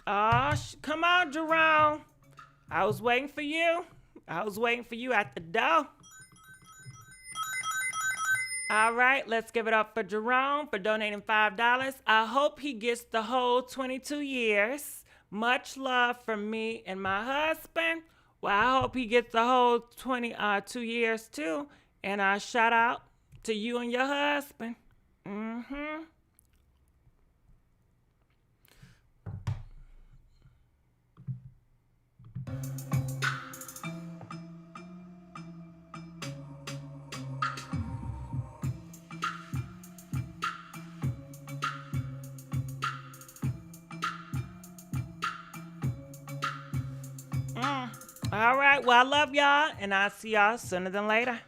Oh, come on, Jerome. I was waiting for you. I was waiting for you at the door. All right, let's give it up for Jerome for donating $5. I hope he gets the whole 22 years. Much love from me and my husband. Well, I hope he gets the whole 22 years too. And I shout out to you and your husband. All right, well, I love y'all, and I'll see y'all sooner than later.